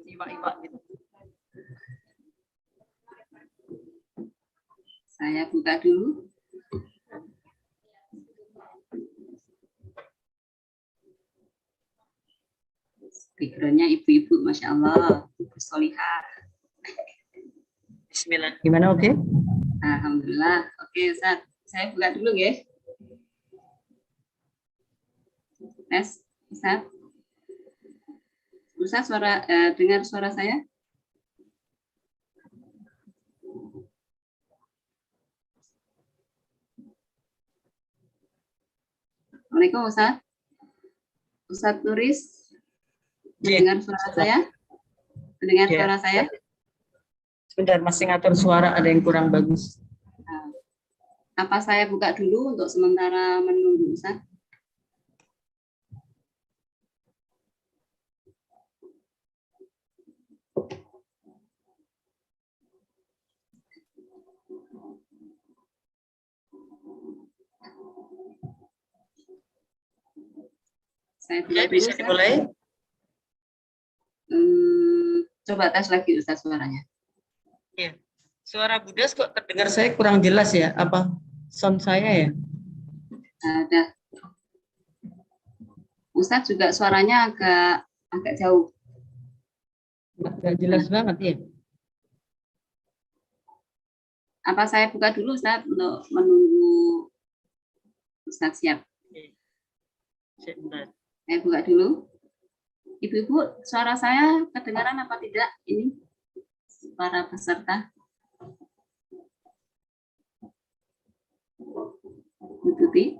Iwak-iwak gitu. Saya buka dulu. Backgroundnya ibu-ibu, Masya Allah. Ibu Solihah. Bismillah. Gimana, oke? Alhamdulillah. Oke, Ustaz. Saya buka dulu ya. Tes, Ustaz. Ustaz, dengar suara saya? Assalamualaikum, Ustaz. Ustaz Nuris, mendengar suara saya? Mendengar suara saya? Sebentar, masih ngatur suara, ada yang kurang bagus. Apa saya buka dulu untuk sementara menunggu, Ustaz? Saya buka dulu, bisa dimulai? Coba tes lagi, Ustaz, suaranya. Iya. Suara Budas kok terdengar saya kurang jelas ya? Apa sound saya ya? Ada. Ustaz juga suaranya agak jauh. Nggak jelas banget ya? Apa saya buka dulu, Ustaz, untuk menunggu Ustaz siap? Sebentar. Saya buka dulu. Ibu-ibu, suara saya kedengaran apa tidak? Ini para peserta. Ikuti.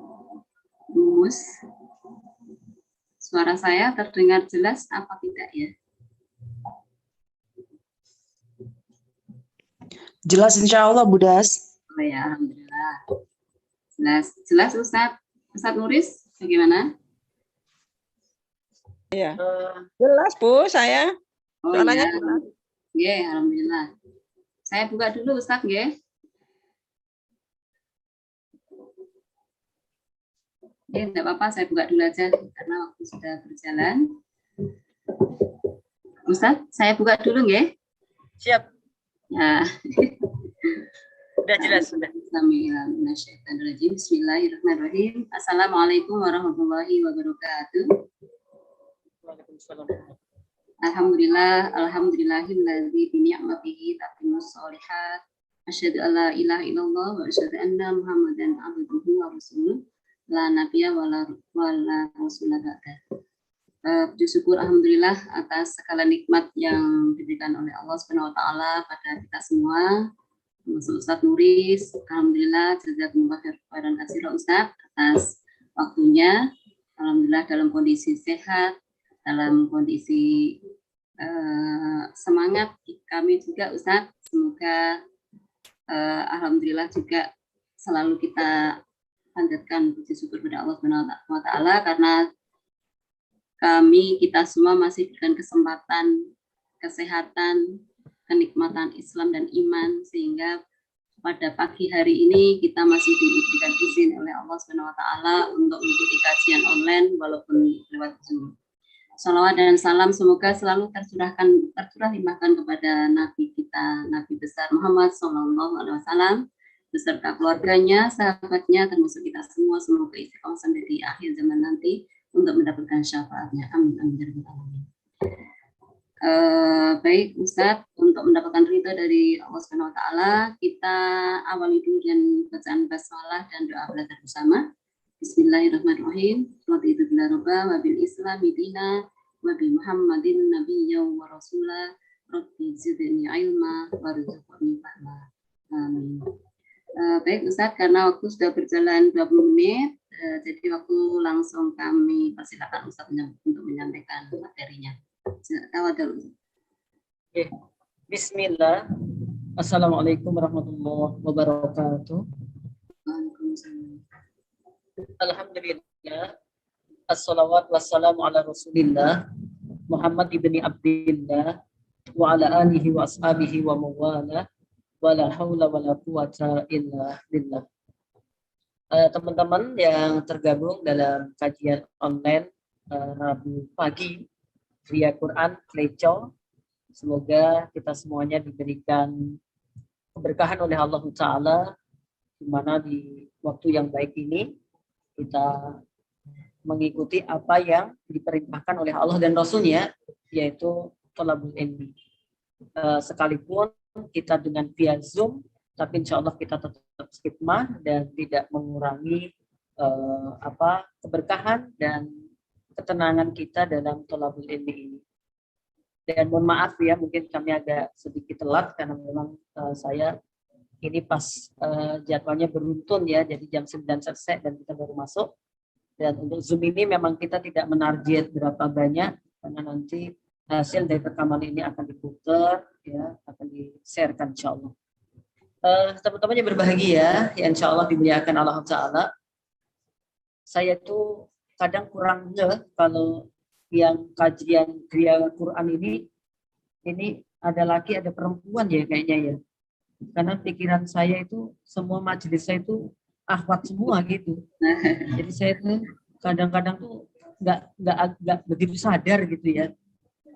Rumus. Suara saya terdengar jelas apa tidak ya? Jelas insya Allah, Budas. Oh ya, alhamdulillah. Jelas Ustaz. Ustaz Nuris, bagaimana? Iya. Jelas, Bu, saya. Oh Suaranya ya. Nggih, alhamdulillah. Saya buka dulu, Ustaz, nggih. Oke, enggak apa-apa, saya buka dulu aja karena waktu sudah berjalan. Ustaz, saya buka dulu, nggih. Siap. Ya. Sudah jelas, sudah. Bismillahirrahmanirrahim. Assalamualaikum warahmatullahi wabarakatuh. Waalaikumsalam. Alhamdulillahilladzi bi ni'matihi tatimmus sholihat. Asyhadu an la ilaha illallah wa asyhadu anna Muhammadan abduhu wa rasuluh. La nabiyya wa la rasulah ba'da. Puji syukur alhamdulillah atas segala nikmat yang diberikan oleh Allah Subhanahu wa taala pada kita semua. Termasuk Ustaz Nuris, alhamdulillah jazakumullah khairan katsiran Ustaz atas waktunya. Alhamdulillah dalam kondisi sehat, dalam kondisi semangat kami juga Ustaz. Semoga alhamdulillah juga selalu kita panjatkan puji syukur kepada Allah Subhanahu wa taala karena kita semua masih diberikan kesempatan, kesehatan, kenikmatan Islam dan iman sehingga pada pagi hari ini kita masih diberikan izin oleh Allah Subhanahu wa taala untuk mengikuti kajian online walaupun lewat Zoom. Salawat dan salam semoga selalu tercurah limpahkan kepada Nabi kita, Nabi besar Muhammad SAW, beserta keluarganya, sahabatnya, termasuk kita semua. Semoga istiqomah sampai di akhir zaman nanti untuk mendapatkan syafaatnya. Amin. Amin. Baik Ustadz, untuk mendapatkan ridho dari Allah Subhanahu wa taala, kita awali dulu dengan bacaan basmalah dan doa belajar bersama. Bismillahirrahmanirrahim. Raditu billah rabba wa bil islami dina wa bi Muhammadin nabiyyan wa rasula. Rabbi zidni ilma warzuqni fahma. Amin. Baik Ustadz, karena waktu sudah berjalan 20 menit, jadi waktu langsung kami persilakan Ustadz untuk menyampaikan materinya. Bismillah. Assalamualaikum warahmatullahi wabarakatuh. Alhamdulillah. Assalawat wassalamu ala Rasulillah Muhammad ibni Abdillah wa ala alihi wa ashabihi wa mawala wa la hawla wa la quwata illa billah. Teman-teman yang tergabung dalam kajian online Rabu pagi Kriya Quran Kleco. Semoga kita semuanya diberikan keberkahan oleh Allah Ta'ala, di mana di waktu yang baik ini kita mengikuti apa yang diperintahkan oleh Allah dan Rasulnya, yaitu thalabul ilmi. Sekalipun kita dengan via Zoom, tapi insya Allah kita tetap khidmah dan tidak mengurangi keberkahan dan ketenangan kita dalam thalabul ilmi ini. Dan mohon maaf ya, mungkin kami agak sedikit telat karena memang saya ini pas jadwalnya beruntun ya, jadi jam 9 selesai dan kita baru masuk. Dan untuk Zoom ini memang kita tidak menarget berapa banyak, karena nanti hasil dari rekaman ini akan diputar, ya, akan di-sharekan insya Allah. Teman-teman yang berbahagia, ya insya Allah dimuliakan Allah Ta'ala. Saya tuh kadang kurang ngeh kalau yang kajian kriya Quran ini ada laki ada perempuan ya kayaknya ya, karena pikiran saya itu semua majelis saya itu akhwat semua gitu. Jadi saya tuh kadang-kadang tuh nggak begitu sadar gitu ya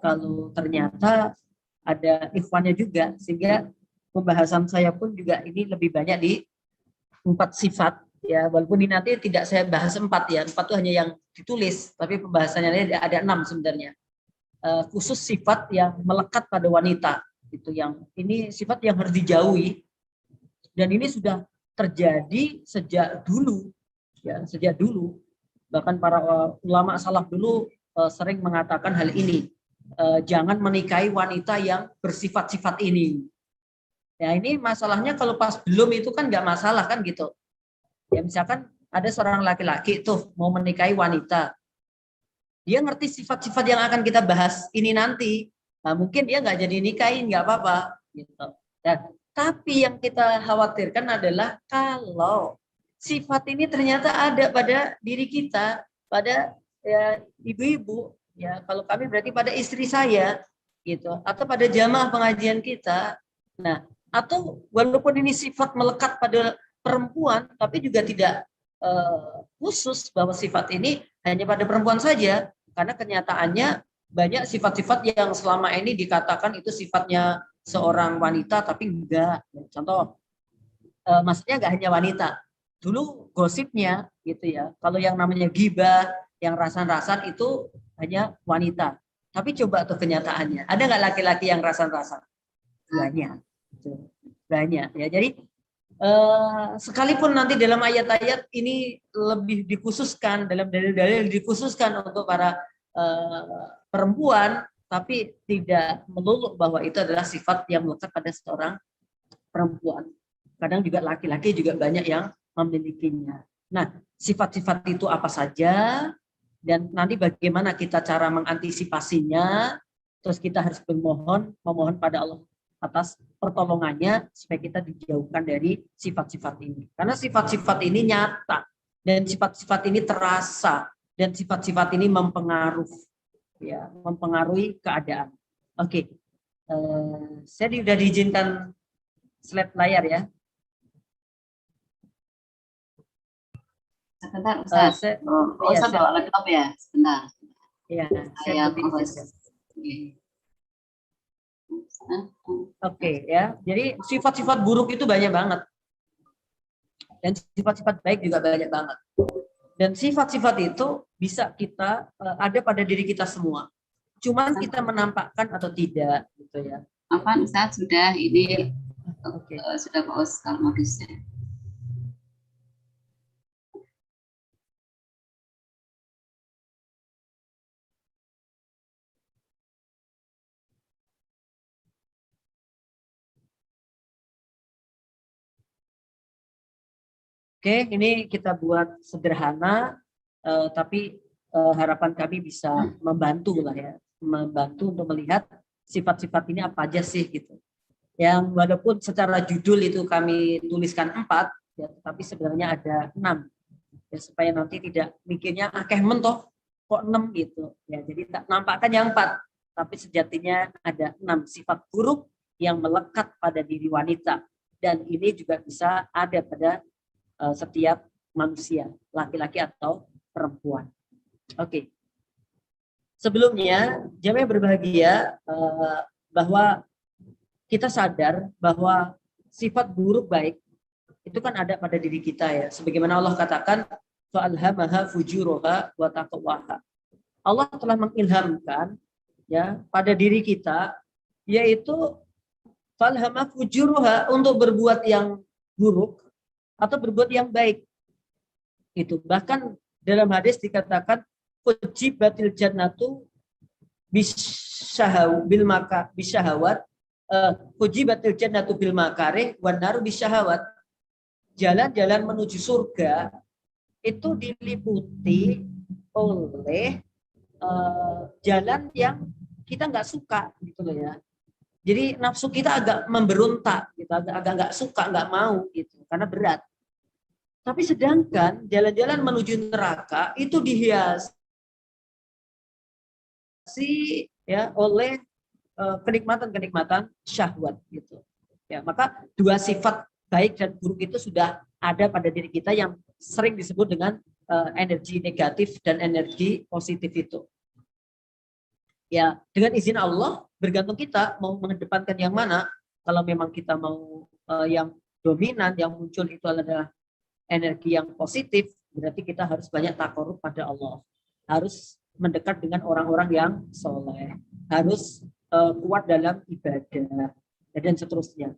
kalau ternyata ada ikhwannya juga, sehingga pembahasan saya pun juga ini lebih banyak di 4 sifat. Ya, walaupun ini nanti tidak saya bahas 4 ya, 4 itu hanya yang ditulis, tapi pembahasannya ada 6 sebenarnya. Khusus sifat yang melekat pada wanita, itu yang ini sifat yang harus dijauhi, dan ini sudah terjadi sejak dulu, ya sejak dulu. Bahkan para ulama salaf dulu sering mengatakan hal ini, jangan menikahi wanita yang bersifat-sifat ini. Ya ini masalahnya kalau pas belum itu kan nggak masalah kan gitu. Ya misalkan ada seorang laki-laki tuh mau menikahi wanita, dia ngerti sifat-sifat yang akan kita bahas ini nanti. Nah, mungkin dia nggak jadi nikahin, nggak apa-apa gitu. Dan tapi yang kita khawatirkan adalah kalau sifat ini ternyata ada pada diri kita, pada ya, ibu-ibu, ya kalau kami berarti pada istri saya gitu, atau pada jamaah pengajian kita. Nah, atau walaupun ini sifat melekat pada perempuan, tapi juga tidak khusus bahwa sifat ini hanya pada perempuan saja, karena kenyataannya banyak sifat-sifat yang selama ini dikatakan itu sifatnya seorang wanita, tapi enggak. Contoh, maksudnya enggak hanya wanita. Dulu gosipnya gitu ya, kalau yang namanya ghibah, yang rasan-rasan itu hanya wanita. Tapi coba tuh kenyataannya, ada nggak laki-laki yang rasan-rasan? Banyak, banyak ya. Jadi sekalipun nanti dalam ayat-ayat ini lebih dikhususkan, dalam dalil-dalil dikhususkan untuk para perempuan, tapi tidak melulu bahwa itu adalah sifat yang melekat pada seorang perempuan. Kadang juga laki-laki juga banyak yang memilikinya. Nah, sifat-sifat itu apa saja, dan nanti bagaimana kita cara mengantisipasinya, terus kita harus memohon pada Allah atas pertolongannya supaya kita dijauhkan dari sifat-sifat ini. Karena sifat-sifat ini nyata, dan sifat-sifat ini terasa, dan sifat-sifat ini mempengaruhi keadaan. Oke, saya sudah diizinkan slide layar ya. Sebentar, Ustaz. Ustaz bawa laptop ya, sebentar. Iya, saya diizinkan. Oke ya, jadi sifat-sifat buruk itu banyak banget, dan sifat-sifat baik juga banyak banget. Dan sifat-sifat itu bisa kita ada pada diri kita semua. Cuman kita menampakkan atau tidak, gitu ya. Apa Ustaz sudah ini sudah bagus kalau modusnya. Oke, ini kita buat sederhana, tapi harapan kami bisa membantu lah ya, membantu untuk melihat sifat-sifat ini apa aja sih gitu. Yang walaupun secara judul itu kami tuliskan 4, ya, tapi sebenarnya ada 6, ya, supaya nanti tidak mikirnya akeh mentoh kok 6 gitu. Ya, jadi tak nampakkan yang 4, tapi sejatinya ada 6 sifat buruk yang melekat pada diri wanita, dan ini juga bisa ada pada setiap manusia, laki-laki atau perempuan. Oke. Sebelumnya, jamaah berbahagia bahwa kita sadar bahwa sifat buruk baik itu kan ada pada diri kita ya. Sebagaimana Allah katakan, fa'alhamaha fujuraha wa taqwaha. Allah telah mengilhamkan ya pada diri kita, yaitu fa'alhamaha fujuraha, untuk berbuat yang buruk atau berbuat yang baik. Itu bahkan dalam hadis dikatakan ujibatil jannatu bisyahawat, ujibatil jannatu bil makarih wan naru bisyahawat. Jalan-jalan menuju surga itu diliputi oleh jalan yang kita nggak suka gitu loh ya. Jadi nafsu kita agak memberontak gitu, agak nggak suka, nggak mau gitu karena berat. Tapi sedangkan jalan-jalan menuju neraka itu dihiasi ya oleh kenikmatan-kenikmatan syahwat gitu. Ya, maka dua sifat baik dan buruk itu sudah ada pada diri kita yang sering disebut dengan energi negatif dan energi positif itu. Ya, dengan izin Allah bergantung kita mau mengedepankan yang mana. Kalau memang kita mau yang dominan, yang muncul itu adalah energi yang positif, berarti kita harus banyak takarub pada Allah. Harus mendekat dengan orang-orang yang soleh. Harus kuat dalam ibadah dan seterusnya.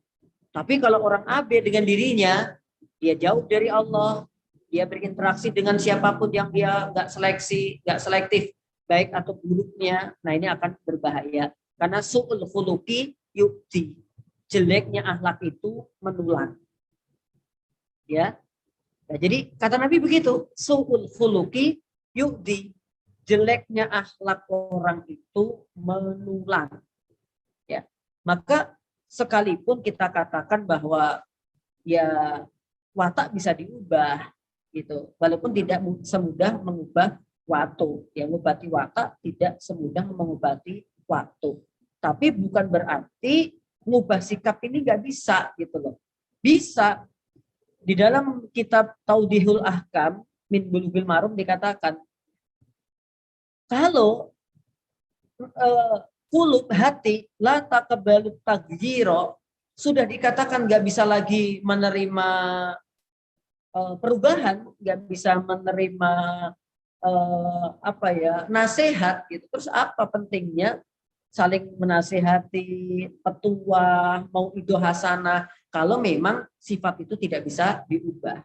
Tapi kalau orang AB dengan dirinya, dia jauh dari Allah, dia berinteraksi dengan siapapun yang dia nggak selektif, baik atau buruknya, nah ini akan berbahaya. Karena su'ul khuluqi yukti, jeleknya akhlak itu menular. Ya, nah, jadi kata Nabi begitu, su'ul khuluqi yukti, jeleknya akhlak orang itu menular. Ya, maka sekalipun kita katakan bahwa ya watak bisa diubah gitu, walaupun tidak semudah mengubah waktu. Yang mengobati watak tidak semudah mengobati waktu. Tapi bukan berarti mengubah sikap ini nggak bisa gitu loh. Bisa. Di dalam kitab Taudihul Ahkam min Bulughil Maram dikatakan kalau kulub hati la taqbalu taghyira, sudah dikatakan nggak bisa lagi menerima perubahan, nggak bisa menerima nasihat gitu. Terus apa pentingnya saling menasehati, petua, mau itu hasanah, kalau memang sifat itu tidak bisa diubah.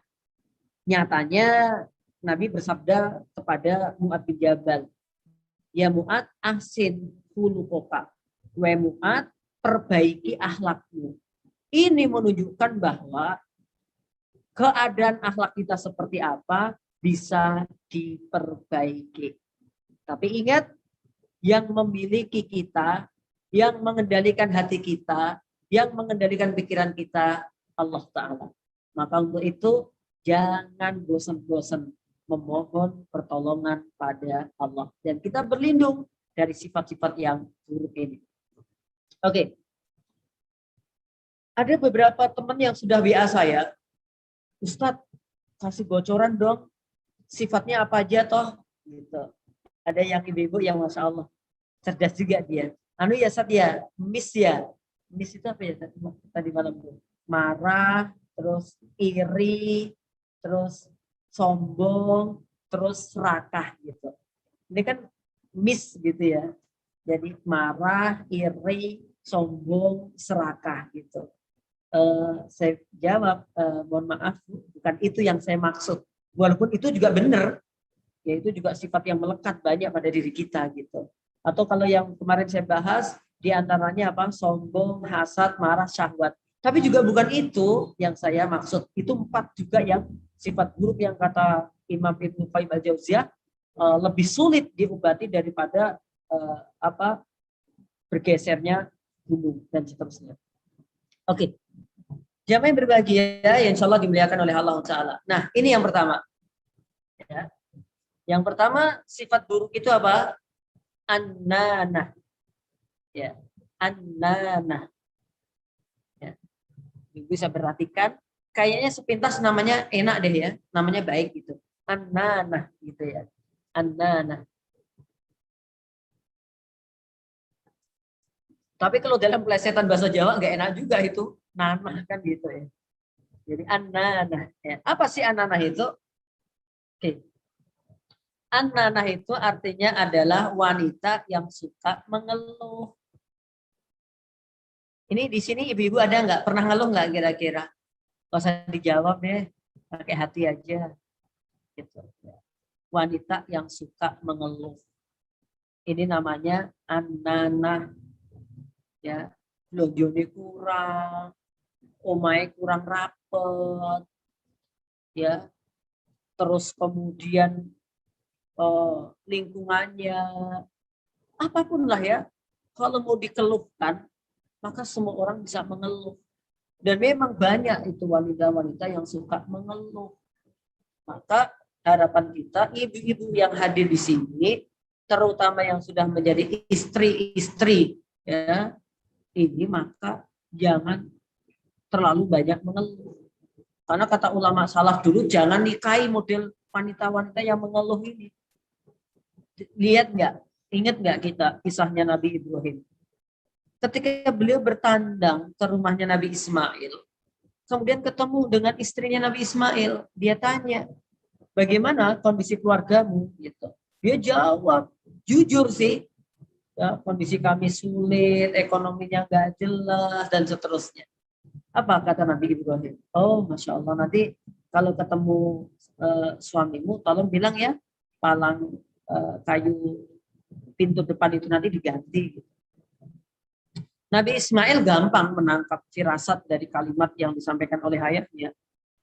Nyatanya Nabi bersabda kepada Mu'ad bin Jabal, ya Mu'ad ahsin khuluqaka, wa Mu'ad perbaiki akhlakmu. Ini menunjukkan bahwa keadaan akhlak kita seperti apa bisa diperbaiki. Tapi ingat, yang memiliki kita, yang mengendalikan hati kita, yang mengendalikan pikiran kita, Allah Ta'ala. Maka untuk itu jangan bosan-bosan memohon pertolongan pada Allah. Dan kita berlindung dari sifat-sifat yang buruk ini. Oke. Ada beberapa teman yang sudah WA saya, Ustadz, kasih bocoran dong, sifatnya apa aja toh? Gitu. Ada yang ibu-ibu yang Masya Allah, cerdas juga dia. Anu ya Sat ya, miss ya. Miss itu apa ya tadi malam tuh? Marah, terus iri, terus sombong, terus serakah gitu. Ini kan miss gitu ya. Jadi marah, iri, sombong, serakah gitu. Saya jawab, mohon maaf, bukan itu yang saya maksud. Walaupun itu juga benar, ya itu juga sifat yang melekat banyak pada diri kita gitu. Atau kalau yang kemarin saya bahas, diantaranya apa? Sombong, hasad, marah, syahwat. Tapi juga bukan itu yang saya maksud. Itu 4 juga yang sifat buruk yang kata Imam Ibnu Qayyim al-Jauziyah lebih sulit diobati daripada bergesernya gunung dan seterusnya. Oke. Jamaah yang berbahagia yang insya Allah dimuliakan oleh Allah Ta'ala. Nah, ini yang pertama. Ya. Yang pertama, sifat buruk itu apa? An-nanah. Ya. An-nanah. Ya. Ibu bisa perhatikan, kayaknya sepintas namanya enak deh ya. Namanya baik gitu. An-nanah gitu ya. An-nanah. Tapi kalau dalam plesetan bahasa Jawa nggak enak juga itu. Nanah kan gitu ya. Jadi an-nanah. Ya. Apa sih an-nanah itu? Oke. An-nanah itu artinya adalah wanita yang suka mengeluh. Ini di sini ibu-ibu ada nggak pernah ngeluh nggak kira-kira? Gak usah dijawab deh, pakai hati aja. Gitu. Wanita yang suka mengeluh. Ini namanya an-nanah. Ya, belanja kurang, omahe kurang rapet, ya. Terus kemudian lingkungannya, apapun lah ya. Kalau mau dikeluhkan, maka semua orang bisa mengeluh. Dan memang banyak itu wanita-wanita yang suka mengeluh. Maka harapan kita, ibu-ibu yang hadir di sini, terutama yang sudah menjadi istri-istri, ya, ini maka jangan terlalu banyak mengeluh. Karena kata ulama salaf dulu, jangan nikahi model wanita-wanita yang mengeluh ini. Lihat nggak? Ingat nggak kita kisahnya Nabi Ibrahim? Ketika beliau bertandang ke rumahnya Nabi Ismail, kemudian ketemu dengan istrinya Nabi Ismail, dia tanya, bagaimana kondisi keluargamu? Gitu. Dia jawab, jujur sih, ya, kondisi kami sulit, ekonominya nggak jelas, dan seterusnya. Apa kata Nabi Ibrahim? Oh, Masya Allah, nanti kalau ketemu suamimu, tolong bilang ya, palang kayu pintu depan itu nanti diganti. Nabi Ismail gampang menangkap firasat dari kalimat yang disampaikan oleh ayahnya.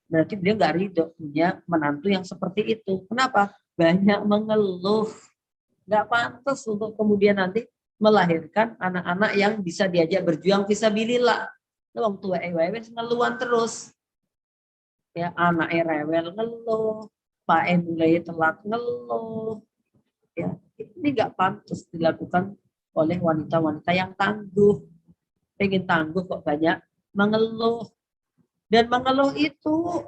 Berarti dia nggak ridho punya menantu yang seperti itu. Kenapa? Banyak mengeluh. Nggak pantas untuk kemudian nanti melahirkan anak-anak yang bisa diajak berjuang fisabilillah. Wong tua ewewe ngeluhan terus. Ya, anak rewel ngeluh, Pak mulai telat ngeluh. Ya, ini nggak pantas dilakukan oleh wanita-wanita yang tangguh. Pengen tangguh kok banyak mengeluh. Dan mengeluh itu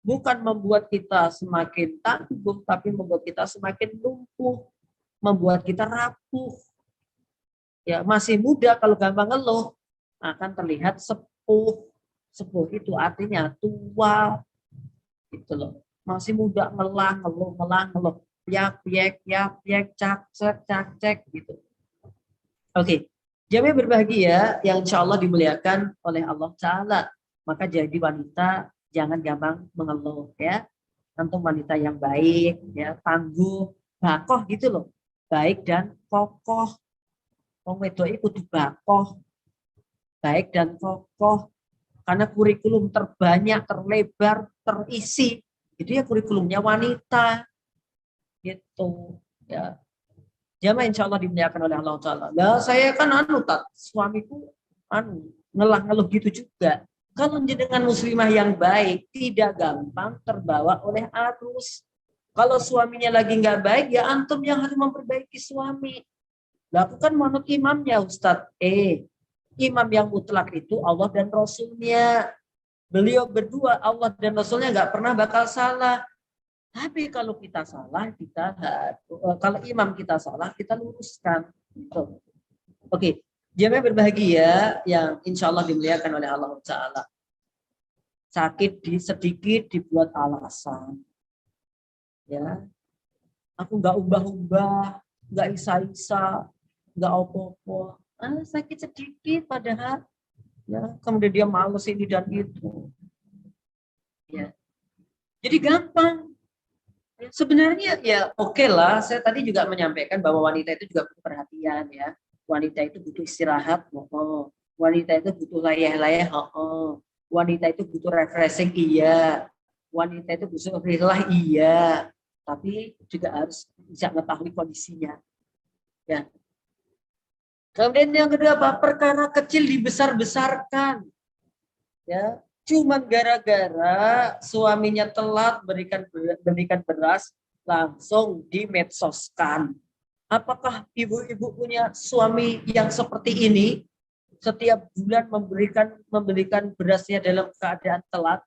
bukan membuat kita semakin tangguh, tapi membuat kita semakin lumpuh, membuat kita rapuh. Ya, masih muda kalau gampang ngeluh, akan terlihat sepuh. Sepuh itu artinya tua, gitu loh. Masih muda ngeluh, yak, cak, cek, gitu. Oke. Jamaah berbahagia yang insya Allah dimuliakan oleh Allah Ta'ala. Maka jadi wanita jangan gampang mengeluh ya. Tentu wanita yang baik, ya, tangguh, bakoh gitu loh. Baik dan kokoh. Wong wedok iku kudu bakoh. Baik dan kokoh. Karena kurikulum terbanyak, terlebar, terisi. Itu ya kurikulumnya wanita. Gitu. Ya. Jamaah insya Allah dimuliakan oleh Allah Ta'ala. Nah, saya kan suamiku ngeluh gitu juga. Kalau dengan muslimah yang baik, tidak gampang terbawa oleh arus. Kalau suaminya lagi nggak baik, ya antum yang harus memperbaiki suami. Lakukan manut imamnya, Ustadz. Imam yang mutlak itu Allah dan Rasulnya. Beliau berdua, Allah dan Rasulnya nggak pernah bakal salah. Tapi kalau kita salah, kalau imam kita salah, kita luruskan. Gitu. Oke, jamaah berbahagia yang insya Allah dimuliakan oleh Allah Ta'ala. Sakit sedikit dibuat alasan. Ya, aku nggak ubah-ubah, nggak isa-isa, nggak opo-opo. Sakit sedikit padahal, ya, kemudian dia males ini dan itu. Ya, jadi gampang. Sebenarnya ya oke lah, saya tadi juga menyampaikan bahwa wanita itu juga butuh perhatian ya. Wanita itu butuh istirahat, wanita itu butuh layah-layah, wanita itu butuh refreshing, iya. Wanita itu butuh rilah, iya. Tapi juga harus bisa mengetahui kondisinya. Ya. Kemudian yang kedua apa? Perkara kecil dibesar-besarkan. Ya. Cuman gara-gara suaminya telat berikan beras, langsung dimedsoskan. Apakah ibu-ibu punya suami yang seperti ini? Setiap bulan memberikan berasnya dalam keadaan telat?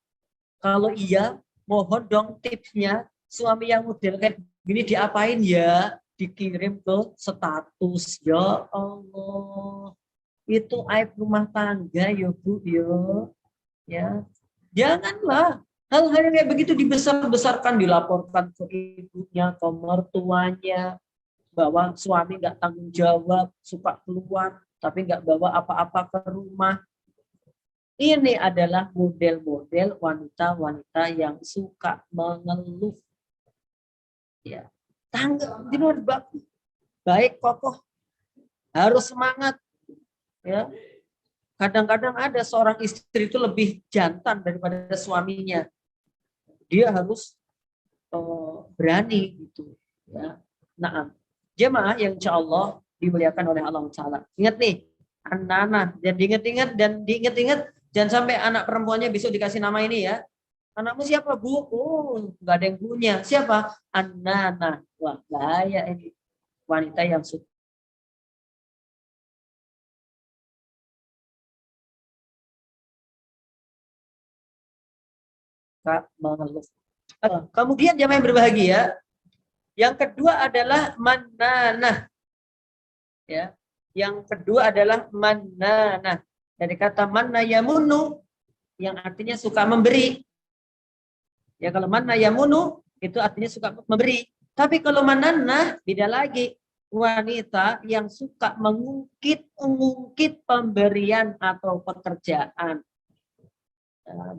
Kalau iya, mohon dong tipsnya. Suami yang model kayak gini diapain ya? Dikirim ke status. Ya Allah. Itu aib rumah tangga yo Bu yo. Ya. Janganlah hal-hal yang kayak begitu dibesar-besarkan, dilaporkan ke ibunya, ke mertuanya, bahwa suami nggak tanggung jawab, suka keluar tapi nggak bawa apa-apa ke rumah. Ini adalah model-model wanita-wanita yang suka mengeluh. Ya, tanggap di luar baik kokoh, harus semangat. Ya, kadang-kadang ada seorang istri itu lebih jantan daripada suaminya. Dia harus berani gitu. Ya, nah, jemaah yang insya Allah dimuliakan oleh Allah Taala. Ingat nih, anak-anak dan diingat-ingat jangan sampai anak perempuannya besok dikasih nama ini ya. Anakmu siapa Bu? Oh, nggak ada yang punya. Siapa? Anak-anak. Wah, bahaya ini. Wanita yang suka mengeluh. Kemudian jemaah yang berbahagia, yang kedua adalah mananah. Ya. Yang kedua adalah mananah. Dari kata manna yamunu yang artinya suka memberi. Ya, kalau manna yamunu itu artinya suka memberi. Tapi kalau mananah beda lagi. Wanita yang suka mengungkit pemberian atau pekerjaan.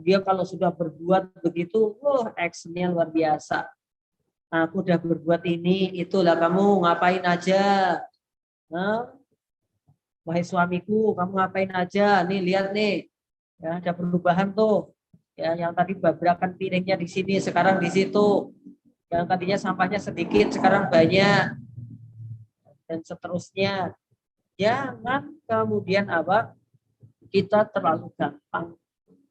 Dia kalau sudah berbuat begitu, actionnya luar biasa. Aku udah berbuat ini, itulah kamu ngapain aja. Wahai suamiku, kamu ngapain aja? Nih lihat nih, ya ada perubahan tuh. Ya, yang tadi babrakan piringnya di sini, sekarang di situ. Yang tadinya sampahnya sedikit, sekarang banyak. Dan seterusnya. Jangan kemudian apa? Kita terlalu gampang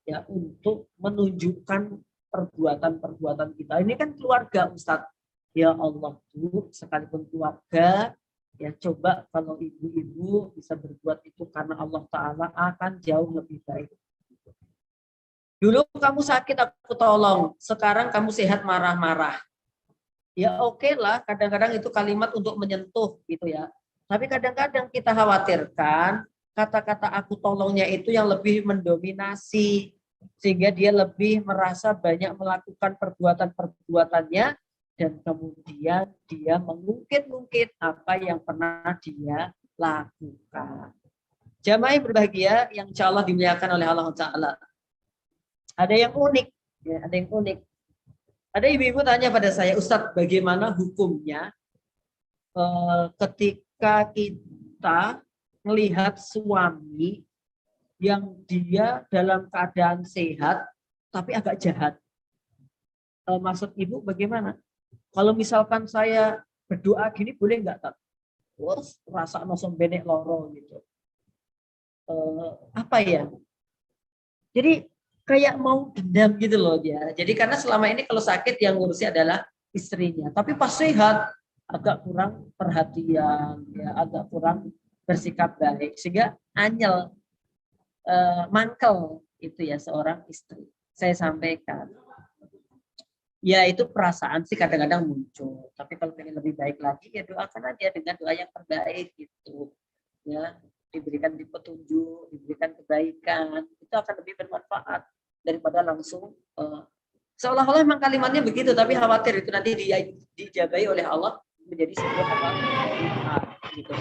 ya untuk menunjukkan perbuatan-perbuatan kita. Ini kan keluarga, Ustadz. Ya Allah, Bu, sekalipun keluarga, ya coba kalau ibu-ibu bisa berbuat itu karena Allah Ta'ala akan jauh lebih baik. Dulu kamu sakit, aku tolong. Sekarang kamu sehat, marah-marah. Ya oke lah, kadang-kadang itu kalimat untuk menyentuh gitu ya. Tapi kadang-kadang kita khawatirkan kata-kata aku tolongnya itu yang lebih mendominasi. Sehingga dia lebih merasa banyak melakukan perbuatan-perbuatannya dan kemudian dia mengungkit-ungkit apa yang pernah dia lakukan. Jamaah yang berbahagia yang insya Allah dimuliakan oleh Allah Ta'ala. Ada yang unik, ya, ada yang unik. Ada ibu-ibu tanya pada saya, Ustadz, bagaimana hukumnya ketika kita melihat suami yang dia dalam keadaan sehat tapi agak jahat. Maksud ibu bagaimana? Kalau misalkan saya berdoa gini boleh nggak, Tat? Terus rasa nosong benek loro gitu. Apa ya? Jadi kayak mau dendam gitu loh dia. Jadi karena selama ini kalau sakit yang ngurusnya adalah istrinya. Tapi pas sehat agak kurang perhatian, ya agak kurang bersikap baik. Sehingga anyel, mangkel itu ya seorang istri. Saya sampaikan. Ya itu perasaan sih kadang-kadang muncul. Tapi kalau pengen lebih baik lagi ya doakan aja dengan doa yang terbaik gitu. Ya, diberikan petunjuk, diberikan kebaikan, itu akan lebih bermanfaat daripada langsung seolah-olah memang kalimatnya begitu, tapi khawatir itu nanti dijabai oleh Allah menjadi sebuah apa gitu.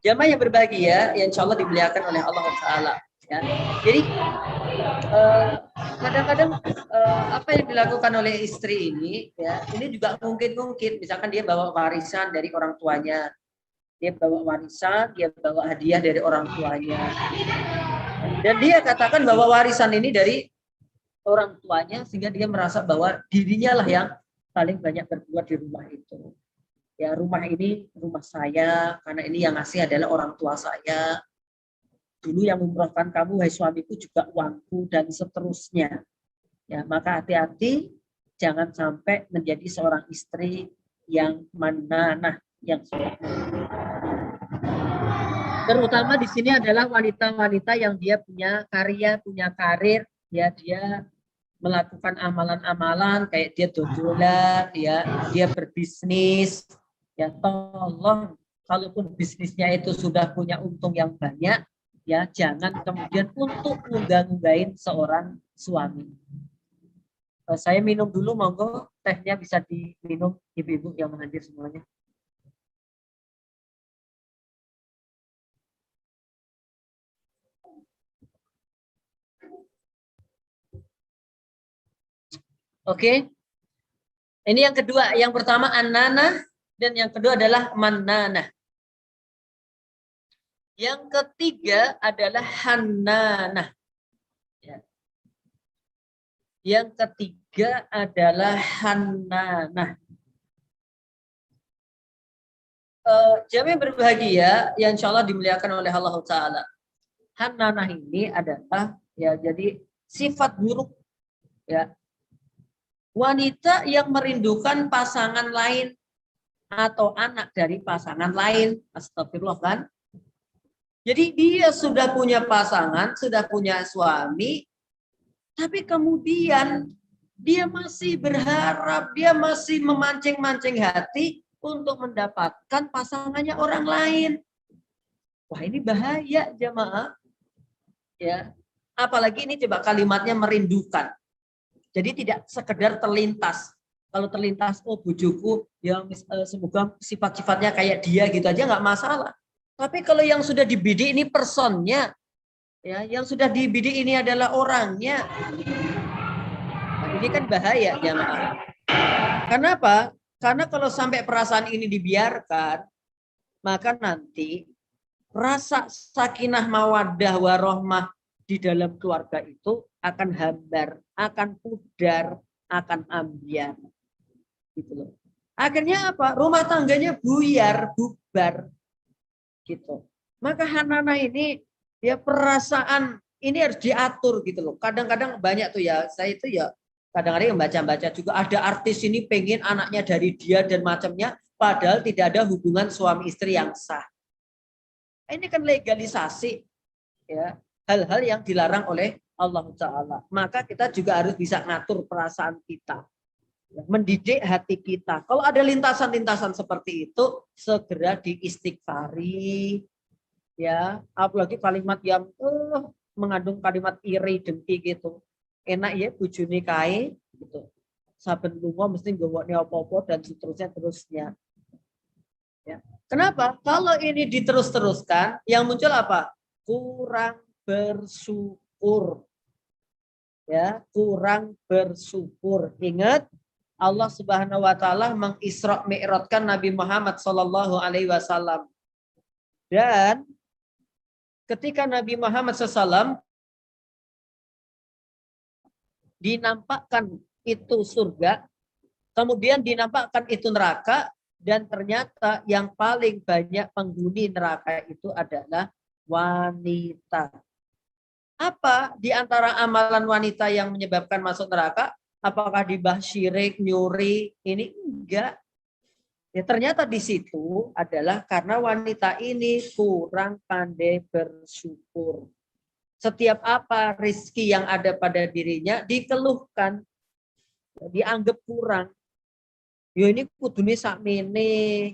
Jamaah yang berbahagia, yang insya Allah dimuliakan oleh Allah Taala. Ya. Jadi kadang-kadang apa yang dilakukan oleh istri ini, ya ini juga mungkin misalkan dia bawa warisan dari orang tuanya. Dia bawa warisan, dia bawa hadiah dari orang tuanya. Dan dia katakan bahwa warisan ini dari orang tuanya sehingga dia merasa bahwa dirinya lah yang paling banyak berbuat di rumah itu. Ya rumah ini rumah saya karena ini yang ngasih adalah orang tua saya. Dulu yang umrohkan kamu, hai suamiku juga uangku dan seterusnya. Ya maka hati-hati jangan sampai menjadi seorang istri yang mananah, yang sudah terutama di sini adalah wanita-wanita yang dia punya karya, punya karir, ya dia melakukan amalan-amalan kayak dia dodolan, ya dia berbisnis, ya tolong kalaupun bisnisnya itu sudah punya untung yang banyak, ya jangan kemudian untuk ngunggah-ngunggahin seorang suami. Saya minum dulu, monggo tehnya bisa diminum ibu-ibu yang hadir semuanya. Oke. Ini yang kedua, yang pertama an-nanah dan yang kedua adalah man-nanah. Yang ketiga adalah hannanah. Ya. Yang ketiga adalah hannanah. Jamaah berbahagia yang insya Allah dimuliakan oleh Allah Ta'ala. Hannanah ini adalah ya jadi sifat buruk ya. Wanita yang merindukan pasangan lain atau anak dari pasangan lain. Astagfirullah kan. Jadi dia sudah punya pasangan, sudah punya suami, tapi kemudian dia masih berharap, dia masih memancing-mancing hati untuk mendapatkan pasangannya orang lain. Wah, ini bahaya jamaah. Ya. Apalagi ini coba kalimatnya merindukan. Jadi tidak sekedar terlintas. Kalau terlintas, oh bujuku yang semoga sifat-sifatnya kayak dia gitu aja nggak masalah. Tapi kalau yang sudah dibidik ini personnya, ya, yang sudah dibidik ini adalah orangnya, nah, ini kan bahaya jamaah. Kenapa? Karena kalau sampai perasaan ini dibiarkan, maka nanti rasa sakinah mawaddah warohmah di dalam keluarga itu akan hambar, akan pudar, akan ambiar. Gitu loh. Akhirnya apa? Rumah tangganya buyar, bubar. Gitu. Maka hannanah ini ya perasaan ini harus diatur gitu loh. Kadang-kadang banyak tuh ya, saya itu ya kadang-kadang membaca-baca juga ada artis ini pengen anaknya dari dia dan macamnya, padahal tidak ada hubungan suami istri yang sah. Ini kan legalisasi ya hal-hal yang dilarang oleh Allah Ta'ala. Maka kita juga harus bisa ngatur perasaan kita. Mendidik hati kita. Kalau ada lintasan-lintasan seperti itu, segera diistighfari. Ya, apalagi kalimat yang mengandung kalimat iri, dengki gitu. Enak ya bojone kae gitu. Saben lunga mesti nggawone apa-apa dan seterusnya. Ya. Kenapa? Kalau ini diterus-teruskan, yang muncul apa? Kurang bersyukur. Ya, kurang bersyukur. Ingat, Allah Subhanahu wa taala mengisra mi'rajkan Nabi Muhammad sallallahu alaihi wasallam. Dan ketika Nabi Muhammad SAW dinampakkan itu surga, kemudian dinampakkan itu neraka, dan ternyata yang paling banyak penghuni neraka itu adalah wanita. Apa di antara amalan wanita yang menyebabkan masuk neraka? Apakah dibah syirik, nyuri? Ini enggak. Ya, ternyata di situ adalah karena wanita ini kurang pandai bersyukur. Setiap apa rezeki yang ada pada dirinya dikeluhkan, dianggap kurang. Ya ini kudune sakmene,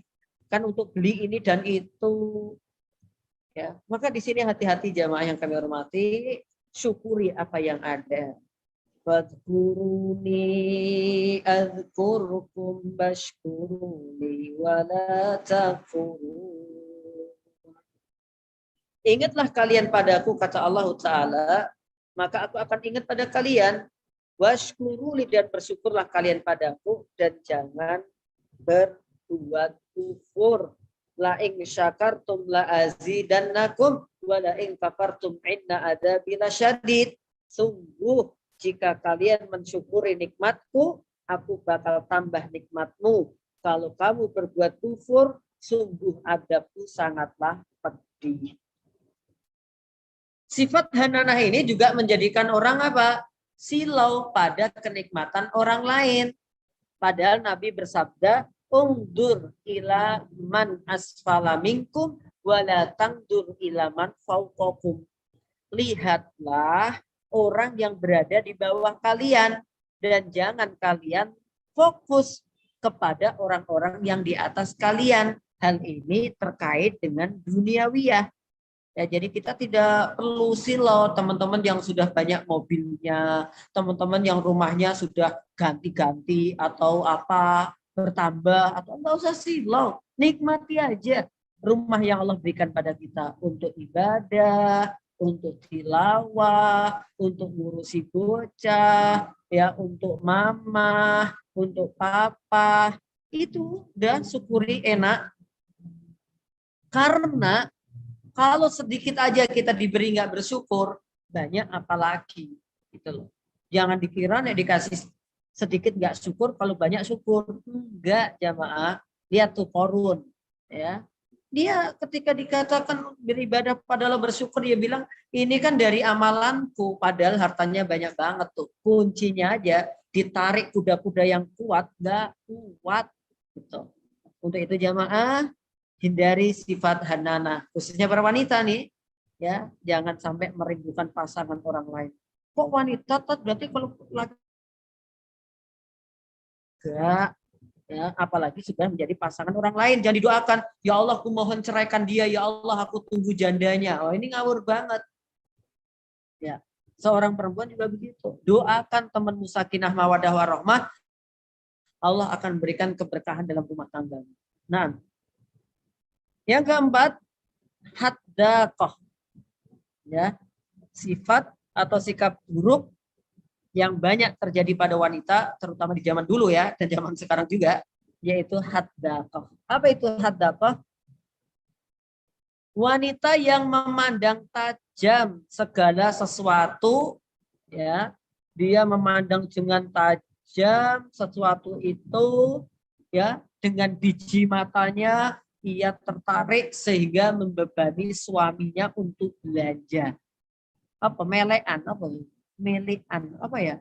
kan untuk beli ini dan itu. Ya, maka di sini hati-hati jamaah yang kami hormati, syukuri apa yang ada. Fadhkuruni adzkurkum bashkuruni wala takfurun. Ingatlah kalian padaku, kata Allah Ta'ala, maka aku akan ingat pada kalian. Washkuruli, dan bersyukurlah kalian padaku, dan jangan berbuat kufur. La ing syakartum la azidannakum wa la ing kafartum inna adabi lasyadid. Sungguh jika kalian mensyukuri nikmatku, aku bakal tambah nikmatmu. Kalau kamu berbuat kufur, sungguh adabku sangatlah pedih. Sifat hananah ini juga menjadikan orang apa? Silau pada kenikmatan orang lain. Padahal Nabi bersabda, "Ungdur ila man asfala minkum wala tangdur ila man fauqakum." Lihatlah orang yang berada di bawah kalian dan jangan kalian fokus kepada orang-orang yang di atas kalian. hal ini terkait dengan duniawiyah. Ya, jadi kita tidak perlu silau teman-teman yang sudah banyak mobilnya, teman-teman yang rumahnya sudah ganti-ganti atau apa bertambah, atau enggak usah silau, nikmati aja rumah yang Allah berikan pada kita untuk ibadah, untuk tilawah, untuk ngurusi bocah, ya, untuk mama, untuk papa, itu dan syukuri enak. Karena kalau sedikit aja kita diberi nggak bersyukur, banyak apalagi gitu loh. Jangan dikira nih dikasih sedikit nggak syukur, kalau banyak syukur. Enggak, jamaah. Lihat tuh Korun, ya. Dia ketika dikatakan beribadah padahal bersyukur, dia bilang ini kan dari amalanku, padahal hartanya banyak banget tuh. Kuncinya aja ditarik kuda-kuda yang kuat, nggak kuat gitu. Untuk itu jamaah, hindari sifat hanana, khususnya para wanita nih, ya, jangan sampai merindukan pasangan orang lain. Kok wanita? Berarti kalau laki enggak, ya, apalagi sudah menjadi pasangan orang lain, jangan didoakan, ya Allah aku mohon ceraikan dia, ya Allah aku tunggu jandanya. Oh, ini ngawur banget. Ya, seorang perempuan juga begitu. Doakan temanmu sakinah mawadah warahmah, Allah akan berikan keberkahan dalam rumah tangga. Nah, yang keempat, haddaqah, ya, sifat atau sikap buruk yang banyak terjadi pada wanita, terutama di zaman dulu ya, dan zaman sekarang juga, yaitu haddaqah. Apa itu haddaqah? Wanita yang memandang tajam segala sesuatu, ya, dia memandang dengan tajam sesuatu itu, ya, dengan biji matanya ia tertarik sehingga membebani suaminya untuk belanja. Apa melekan, apa melikan, apa ya,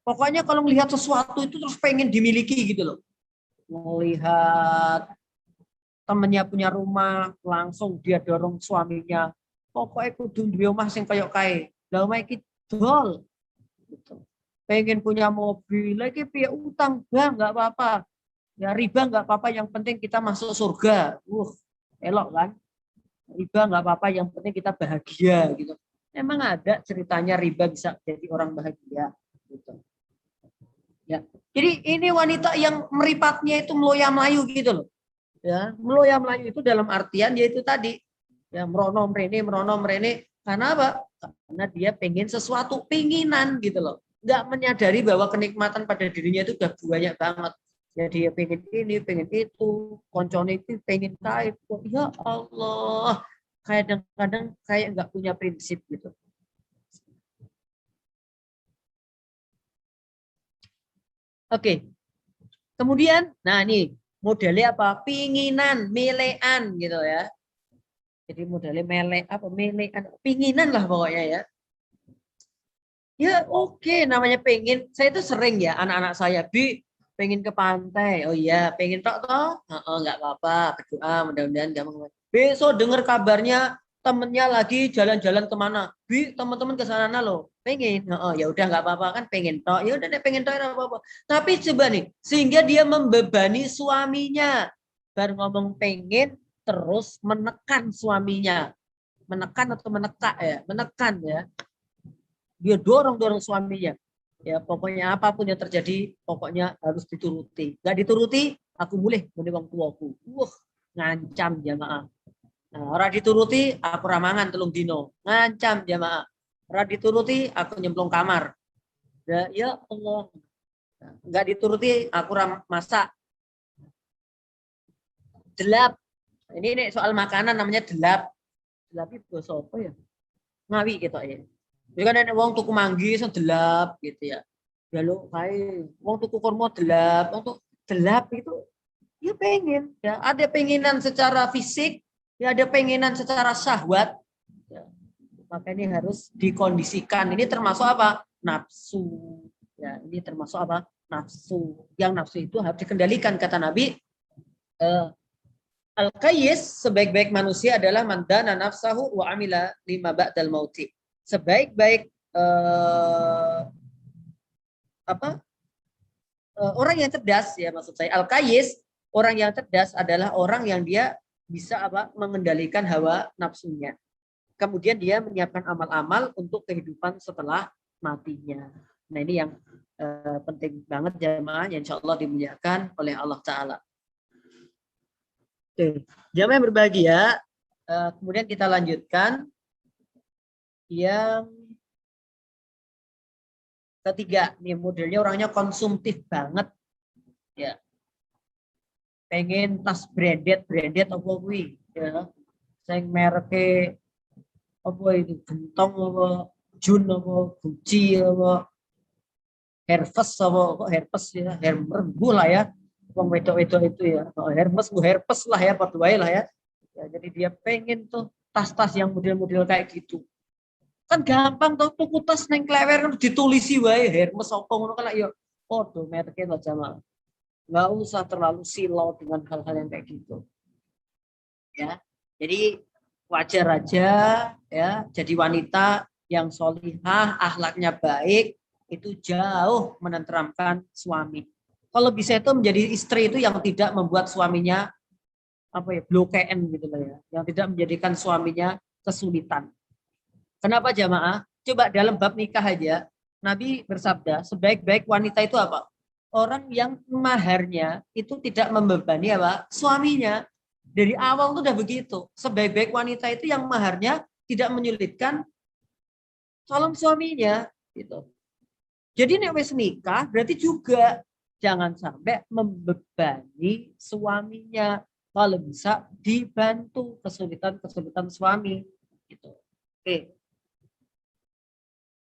pokoknya kalau melihat sesuatu itu terus pengen dimiliki gitu loh. Melihat temennya punya rumah, langsung dia dorong suaminya, pokoknya kudu duwe omah sing kaya kae. Lah omah iki dol gitu. Pengen punya mobil lagi, piye, utang bang nggak apa-apa, ya riba nggak apa-apa, yang penting kita masuk surga. Elok kan, riba nggak apa-apa, yang penting kita bahagia gitu. Emang ada ceritanya riba bisa jadi orang bahagia gitu. Ya. Jadi ini wanita yang meripatnya itu meloya melayu gitu loh. Ya, meloya melayu itu dalam artian yaitu tadi, ya, merono merene. Karena apa? Karena dia pengen sesuatu, pinginan gitu loh. Nggak menyadari bahwa kenikmatan pada dirinya itu udah banyak banget. Jadi ya pengen ini, pengen itu, koncone itu pengen kait. Ya Allah, kadang-kadang kayak nggak punya prinsip gitu. Oke. Kemudian, nah nih modelnya apa? Pinginan, melean gitu ya. Jadi modelnya melean, pinginan lah pokoknya ya. Ya oke, namanya pengen. Saya itu sering ya anak-anak saya, pengen ke pantai. Oh iya, pengen tok toh? Nggak apa-apa, berdoa mudah-mudahan gampang. Besok dengar kabarnya temennya lagi jalan-jalan kemana. Teman-teman ke sana loh. Pengen. Ya udah nggak apa-apa kan, pengen tok. Ya udah deh pengen tok nggak apa-apa. Tapi coba nih, sehingga dia membebani suaminya. Baru ngomong pengen terus menekan suaminya. Menekan atau menekak ya? Menekan ya. Dia dorong suaminya, ya pokoknya apapun yang terjadi pokoknya harus dituruti, nggak dituruti aku mulih mending wong tuaku. Ngancam jamaah. Nah, orang dituruti aku ramangan telung dino, ngancam jamaah. Orang dituruti aku nyemplung kamar. Ya Allah, nggak dituruti aku masak. Delap, ini soal makanan namanya delap. Delap itu bahasa apa ya, ngawi gitu ya. Jadi kan ada wong tuku manggi delap gitu ya. Ya lo kayak wong tuku kurma delap, untuk delap itu ya pengen, ya ada penginan secara fisik, ya ada penginan secara syahwat. Ya. Maka ini harus dikondisikan. Ini termasuk apa? Nafsu. Ya, ini termasuk apa? Nafsu. Yang nafsu itu harus dikendalikan, kata Nabi. Al-Qayyis, sebaik-baik manusia adalah mandana nafsahu wa amila lima ba'dal mauti. Sebaik-baik orang yang cerdas ya, maksud saya Al-Qayyis Orang yang cerdas adalah orang yang dia bisa mengendalikan hawa nafsunya. Kemudian dia menyiapkan amal-amal untuk kehidupan setelah matinya. Nah ini yang penting banget jamaah yang insya Allah dimuliakan oleh Allah Ta'ala. Oke, jamaah yang berbahagia, kemudian kita lanjutkan yang ketiga. Nih modelnya orangnya konsumtif banget, ya. Pengen tas branded apa kuwi, ya. Saya merek apa itu gentong apa Jun apa Gucci apa Hermes apa kok Hermes ya Hermes lah ya wong wedok-wedok itu ya Hermes lah ya padha wae lah ya. Jadi dia pengen tuh tas-tas yang model-model kayak gitu kan gampang tuh tuku tas neng klewer kan ditulisi wae Hermes apa ngono kan ya padha mereke to jamaah nggak usah terlalu silau dengan hal-hal yang kayak gitu ya. Jadi wajar aja ya jadi wanita yang solihah, akhlaknya baik itu jauh menenteramkan suami. Kalau bisa itu menjadi istri itu yang tidak membuat suaminya blokean gitu lah ya, yang tidak menjadikan suaminya kesulitan. Kenapa jamaah? Coba dalam bab nikah aja, Nabi bersabda sebaik-baik wanita itu apa? Orang yang maharnya itu tidak membebani suaminya. Dari awal itu udah begitu. Sebaik-baik wanita itu yang maharnya tidak menyulitkan calon suaminya gitu. Jadi nek wis nikah berarti juga jangan sampai membebani suaminya. Kalau bisa dibantu kesulitan-kesulitan suami gitu. Oke.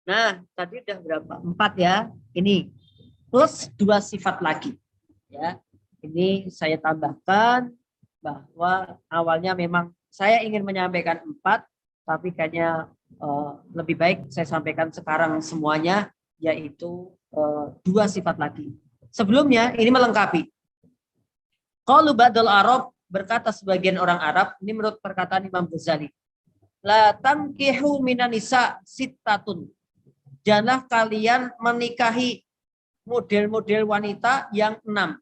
Nah, tadi udah berapa? 4 ya. Ini plus 2 sifat lagi. Ya. Ini saya tambahkan bahwa awalnya memang saya ingin menyampaikan 4, tapi kayaknya lebih baik saya sampaikan sekarang semuanya, yaitu 2 sifat lagi. Sebelumnya ini melengkapi. Qalu ba'dul Arab, berkata sebagian orang Arab, ini menurut perkataan Imam Ghazali. La tankihu minan nisa sittatun. Janganlah kalian menikahi model-model wanita yang 6.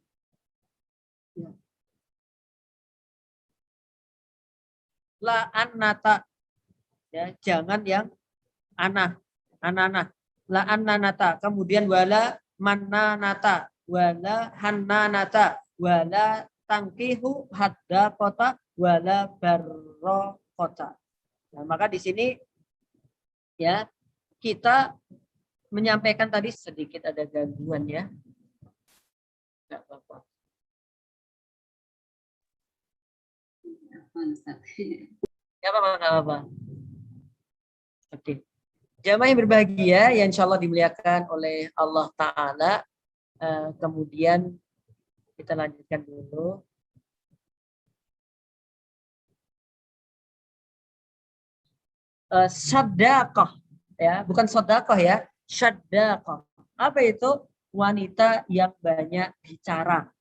La annata, ya, jangan yang anah. La annanata, kemudian wala mannanata, wala hannanata, wala tangkihu hadda kota, wala barro kota. Nah, maka di sini ya kita menyampaikan tadi sedikit ada gangguan ya. Enggak apa-apa. Enggak apa-apa. Oke. Jamaah yang berbahagia yang insya Allah dimuliakan oleh Allah Ta'ala. Kemudian kita lanjutkan dulu. Syadaqah, ya, bukan sodakoh ya, syadaqah. Apa itu? Wanita yang banyak bicara.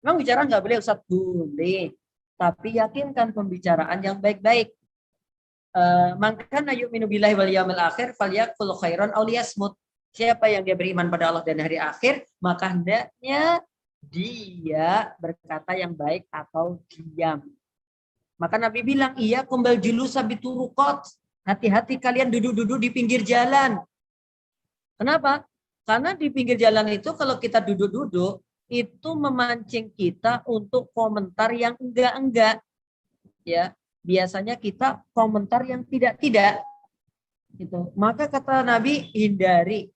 Memang bicara nggak boleh, Ustaz? Boleh. Tapi yakinkan pembicaraan yang baik-baik. Maka yu'minu billahi wal yaumil akhir falyaqul khairan aw liyasmut. Siapa yang dia beriman pada Allah dan hari akhir, maka hendaknya dia berkata yang baik atau diam. Maka Nabi bilang, iya kumbal julus sabiturukot. Hati-hati kalian duduk-duduk di pinggir jalan. Kenapa? Karena di pinggir jalan itu kalau kita duduk-duduk, itu memancing kita untuk komentar yang enggak-enggak. Ya, biasanya kita komentar yang tidak-tidak. Gitu. Maka kata Nabi, hindari.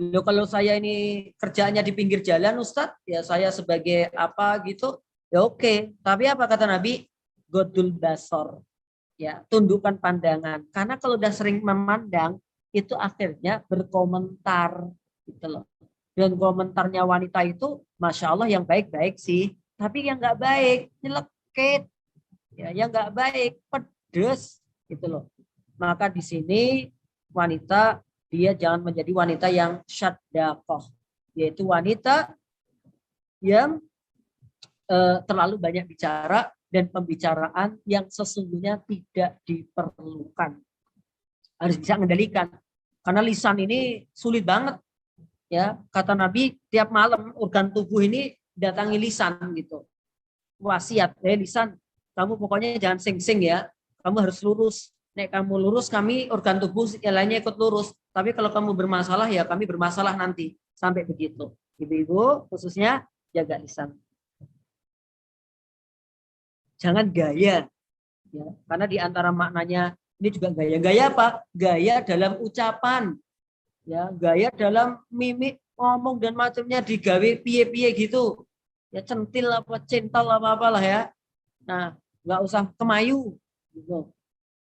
Loh, kalau saya ini kerjaannya di pinggir jalan, Ustadz, ya saya sebagai apa gitu, ya oke. Tapi apa kata Nabi? Godul basor, ya, tundukkan pandangan. Karena kalau udah sering memandang, itu akhirnya berkomentar, gitu loh. Dan komentarnya wanita itu, masya Allah yang baik-baik sih, tapi yang nggak baik, nyelekit, ya, yang nggak baik, pedes, gitu loh. Maka di sini wanita dia jangan menjadi wanita yang syadaqah, yaitu wanita yang terlalu banyak bicara dan pembicaraan yang sesungguhnya tidak diperlukan. Harus bisa mengendalikan. Karena lisan ini sulit banget. Ya, kata Nabi, tiap malam organ tubuh ini datangi lisan gitu. Wasiat, lisan, kamu pokoknya jangan sing-sing ya. Kamu harus lurus. Nek kamu lurus, kami organ tubuh yang lainnya ikut lurus. Tapi kalau kamu bermasalah ya kami bermasalah nanti. Sampai begitu. Ibu-ibu khususnya jaga lisan. Jangan gaya. Ya, karena di antara maknanya ini juga gaya. Gaya apa? Gaya dalam ucapan. Ya, gaya dalam mimik, ngomong dan macamnya digawe piye-piye gitu. Ya centil apa cental apa apalah ya. Nah, nggak usah kemayu gitu.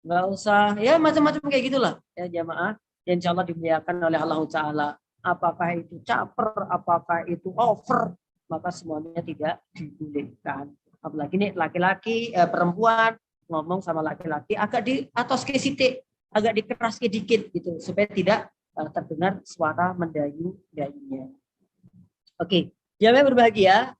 Nggak usah ya macam-macam kayak gitulah ya jamaah. Yang insya Allah dimuliakan oleh Allah Ta'ala. Apakah itu caper, apakah itu over, maka semuanya tidak dibolehkan. Apalagi nih laki-laki, perempuan ngomong sama laki-laki agak di atas ke sitik, agak dikeras sedikit gitu supaya tidak terdengar suara mendayu-dayunya. Oke, jamaah berbahagia,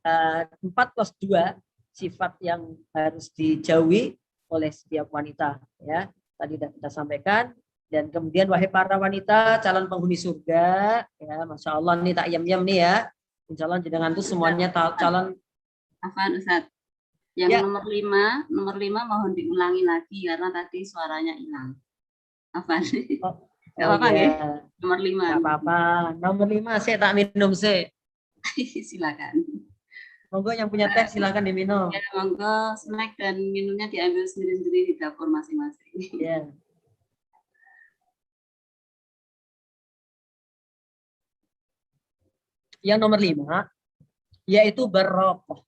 4+2 sifat yang harus dijauhi oleh setiap wanita ya. Tadi sudah kita sampaikan. Dan kemudian wahai para wanita calon penghuni surga ya, Masya Allah nih tak yam-yam nih ya. Insya Allah jenengan tuh semuanya calon. Afan Ustaz. Yang ya. nomor 5 mohon diulangi lagi karena tadi suaranya hilang. Afan. Apa ya? Nomor 5. Enggak apa-apa. Nomor 5 saya tak minum sih. Silakan. Monggo yang punya teh silakan diminum. Ya, monggo snack dan minumnya diambil sendiri-sendiri di dapur masing-masing. Ya. Yang nomor 5 yaitu barokah.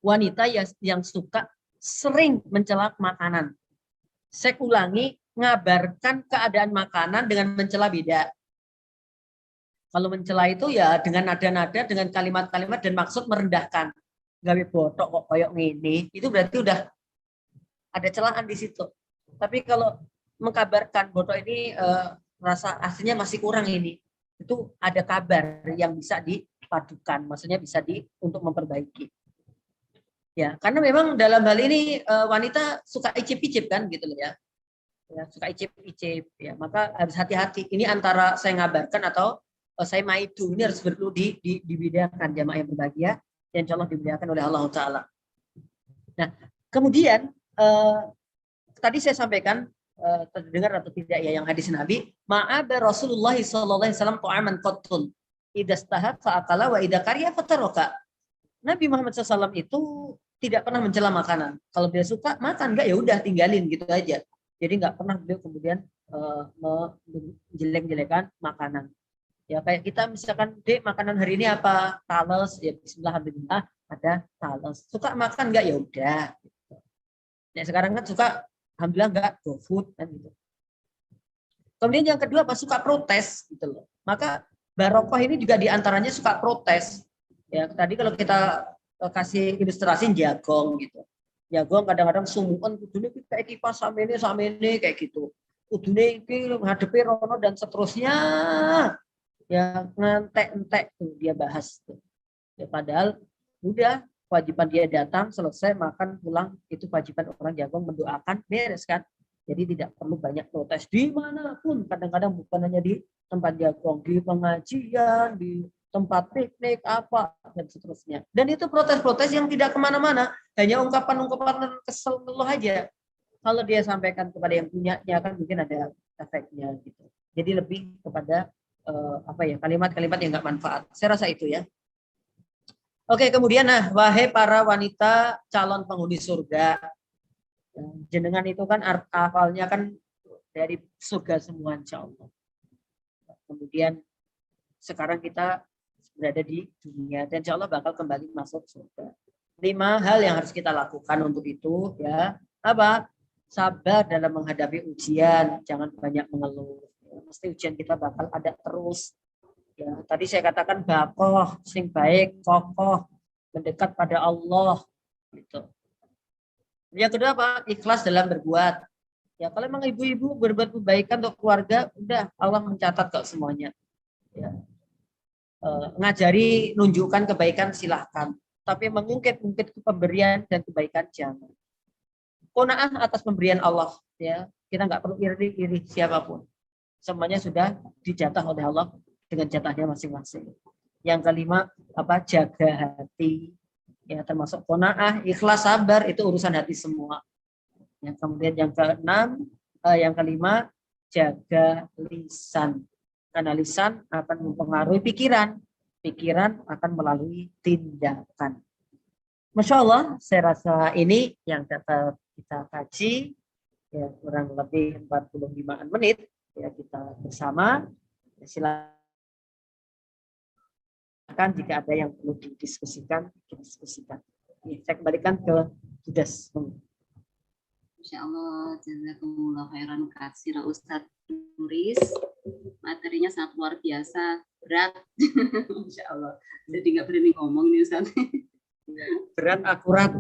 Wanita yang suka sering mencela makanan. Saya ulangi, ngabarkan keadaan makanan dengan mencela beda. Kalau mencela itu ya dengan nada-nada, dengan kalimat-kalimat dan maksud merendahkan. Gawe botok kok koyok ngene, itu berarti udah ada celaan di situ. Tapi kalau mengkabarkan botok ini rasa aslinya masih kurang ini, itu ada kabar yang bisa dipadukan, maksudnya bisa untuk memperbaiki. Ya, karena memang dalam hal ini wanita suka icip-icip kan gitu loh ya. Ya, suka icip-icip ya, maka harus hati-hati. Ini antara saya ngabarkan atau saya maidu, ini harus perlu dibedakan jamaah yang berbahagia dan insya Allah dimuliakan oleh Allah Ta'ala. Nah, kemudian tadi saya sampaikan terdengar atau tidak ya yang hadis Nabi, ma'aba Rasulullah sallallahu alaihi wasallam ta'aman qattun idastahat fa'akala wa idza kariya fataroka. Nabi Muhammad SAW itu tidak pernah mencela makanan. Kalau dia suka makan enggak ya udah tinggalin gitu aja. Jadi nggak pernah beliau kemudian menjelek-jelekan makanan. Ya kayak kita misalkan, Dek makanan hari ini apa? Tales, ya bismillah alhamdulillah ada tales. Suka makan enggak ya udah. Nah sekarang kan suka alhamdulillah enggak GoFood kan gitu. Kemudian yang kedua apa? Suka protes gitu loh. Maka barokah ini juga diantaranya suka protes. Ya tadi kalau kita kasih ilustrasi jagong gitu. Jagong kadang-kadang sumuan kudune kayak kipas sama ini kayak gitu. Kudune iki ngadepi rono dan seterusnya. Ya ngantek-entek tuh dia bahas tuh. Ya, padahal udah kewajiban dia datang, selesai makan pulang, itu kewajiban orang jagong mendoakan, beres kan. Jadi tidak perlu banyak protes dimanapun. Kadang-kadang bukan hanya di tempat jagong, di pengajian, di tempat piknik apa dan seterusnya. Dan itu protes-protes yang tidak kemana-mana, hanya ungkapan-ungkapan kesel ngeluh aja. Kalau dia sampaikan kepada yang punyanya kan mungkin ada efeknya gitu. Jadi lebih kepada kalimat-kalimat yang nggak manfaat. Saya rasa itu ya. Oke, kemudian wahai para wanita calon penghuni surga, jenengan itu kan awalnya kan dari surga semua insya Allah. Kemudian sekarang kita berada di dunia dan insya Allah bakal kembali masuk surga. 5 hal yang harus kita lakukan untuk itu ya. Apa? Sabar dalam menghadapi ujian, jangan banyak mengeluh. Mesti ujian kita bakal ada terus. Ya, tadi saya katakan bakoh, sing baik, kokoh, mendekat pada Allah. Gitu. Yang kedua apa? Ikhlas dalam berbuat. Ya, kalau memang ibu-ibu berbuat kebaikan untuk keluarga, udah Allah mencatat kok semuanya. Ya. Ngajari, nunjukkan kebaikan silahkan. Tapi mengungkit-ungkit pemberian dan kebaikan jangan. Qanaah atas pemberian Allah. Ya, kita nggak perlu iri-iri siapapun. Semuanya sudah dijatah oleh Allah dengan jatahnya masing-masing. Yang kelima apa? Jaga hati. Ya, termasuk qanaah, ikhlas, sabar, itu urusan hati semua. Ya, kemudian yang yang kelima, jaga lisan. Karena lisan akan mempengaruhi pikiran. Pikiran akan melalui tindakan. Masya Allah, saya rasa ini yang dapat kita kaji. Ya, kurang lebih 45 menit ya kita bersama. Ya, silakan jika ada yang perlu didiskusikan, didiskusikan. Ya, saya kembalikan ke Judas. Insya Allah, jazakumullah khairan katsira Ustadz Nuris. Materinya sangat luar biasa, berat. Insya Allah. Jadi nggak berani ngomong nih Ustadz. Berat, akurat.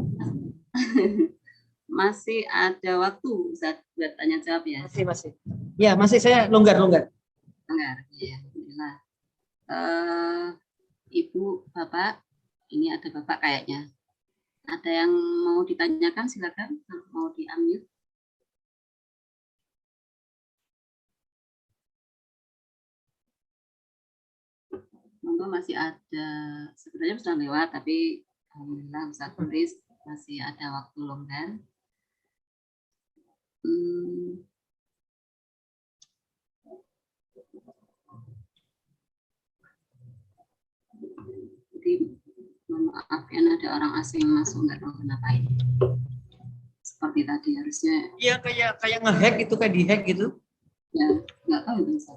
Masih ada waktu Ustadz buat tanya jawab ya? Masih. Ya, masih saya longgar. Longgar, ya. Alhamdulillah. Ibu, Bapak, ini ada Bapak kayaknya. Ada yang mau ditanyakan, silakan. Mau di-unmute. Monggo, masih ada. Sebenarnya sudah lewat, tapi alhamdulillah Ustadz Nuris masih ada waktu longgar. Jadi maaf ya, ada orang asing masuk, nggak tahu kenapa ini. Seperti tadi harusnya. Iya, kayak ngehack itu, kayak dihack gitu. Ya, nggak tahu itu.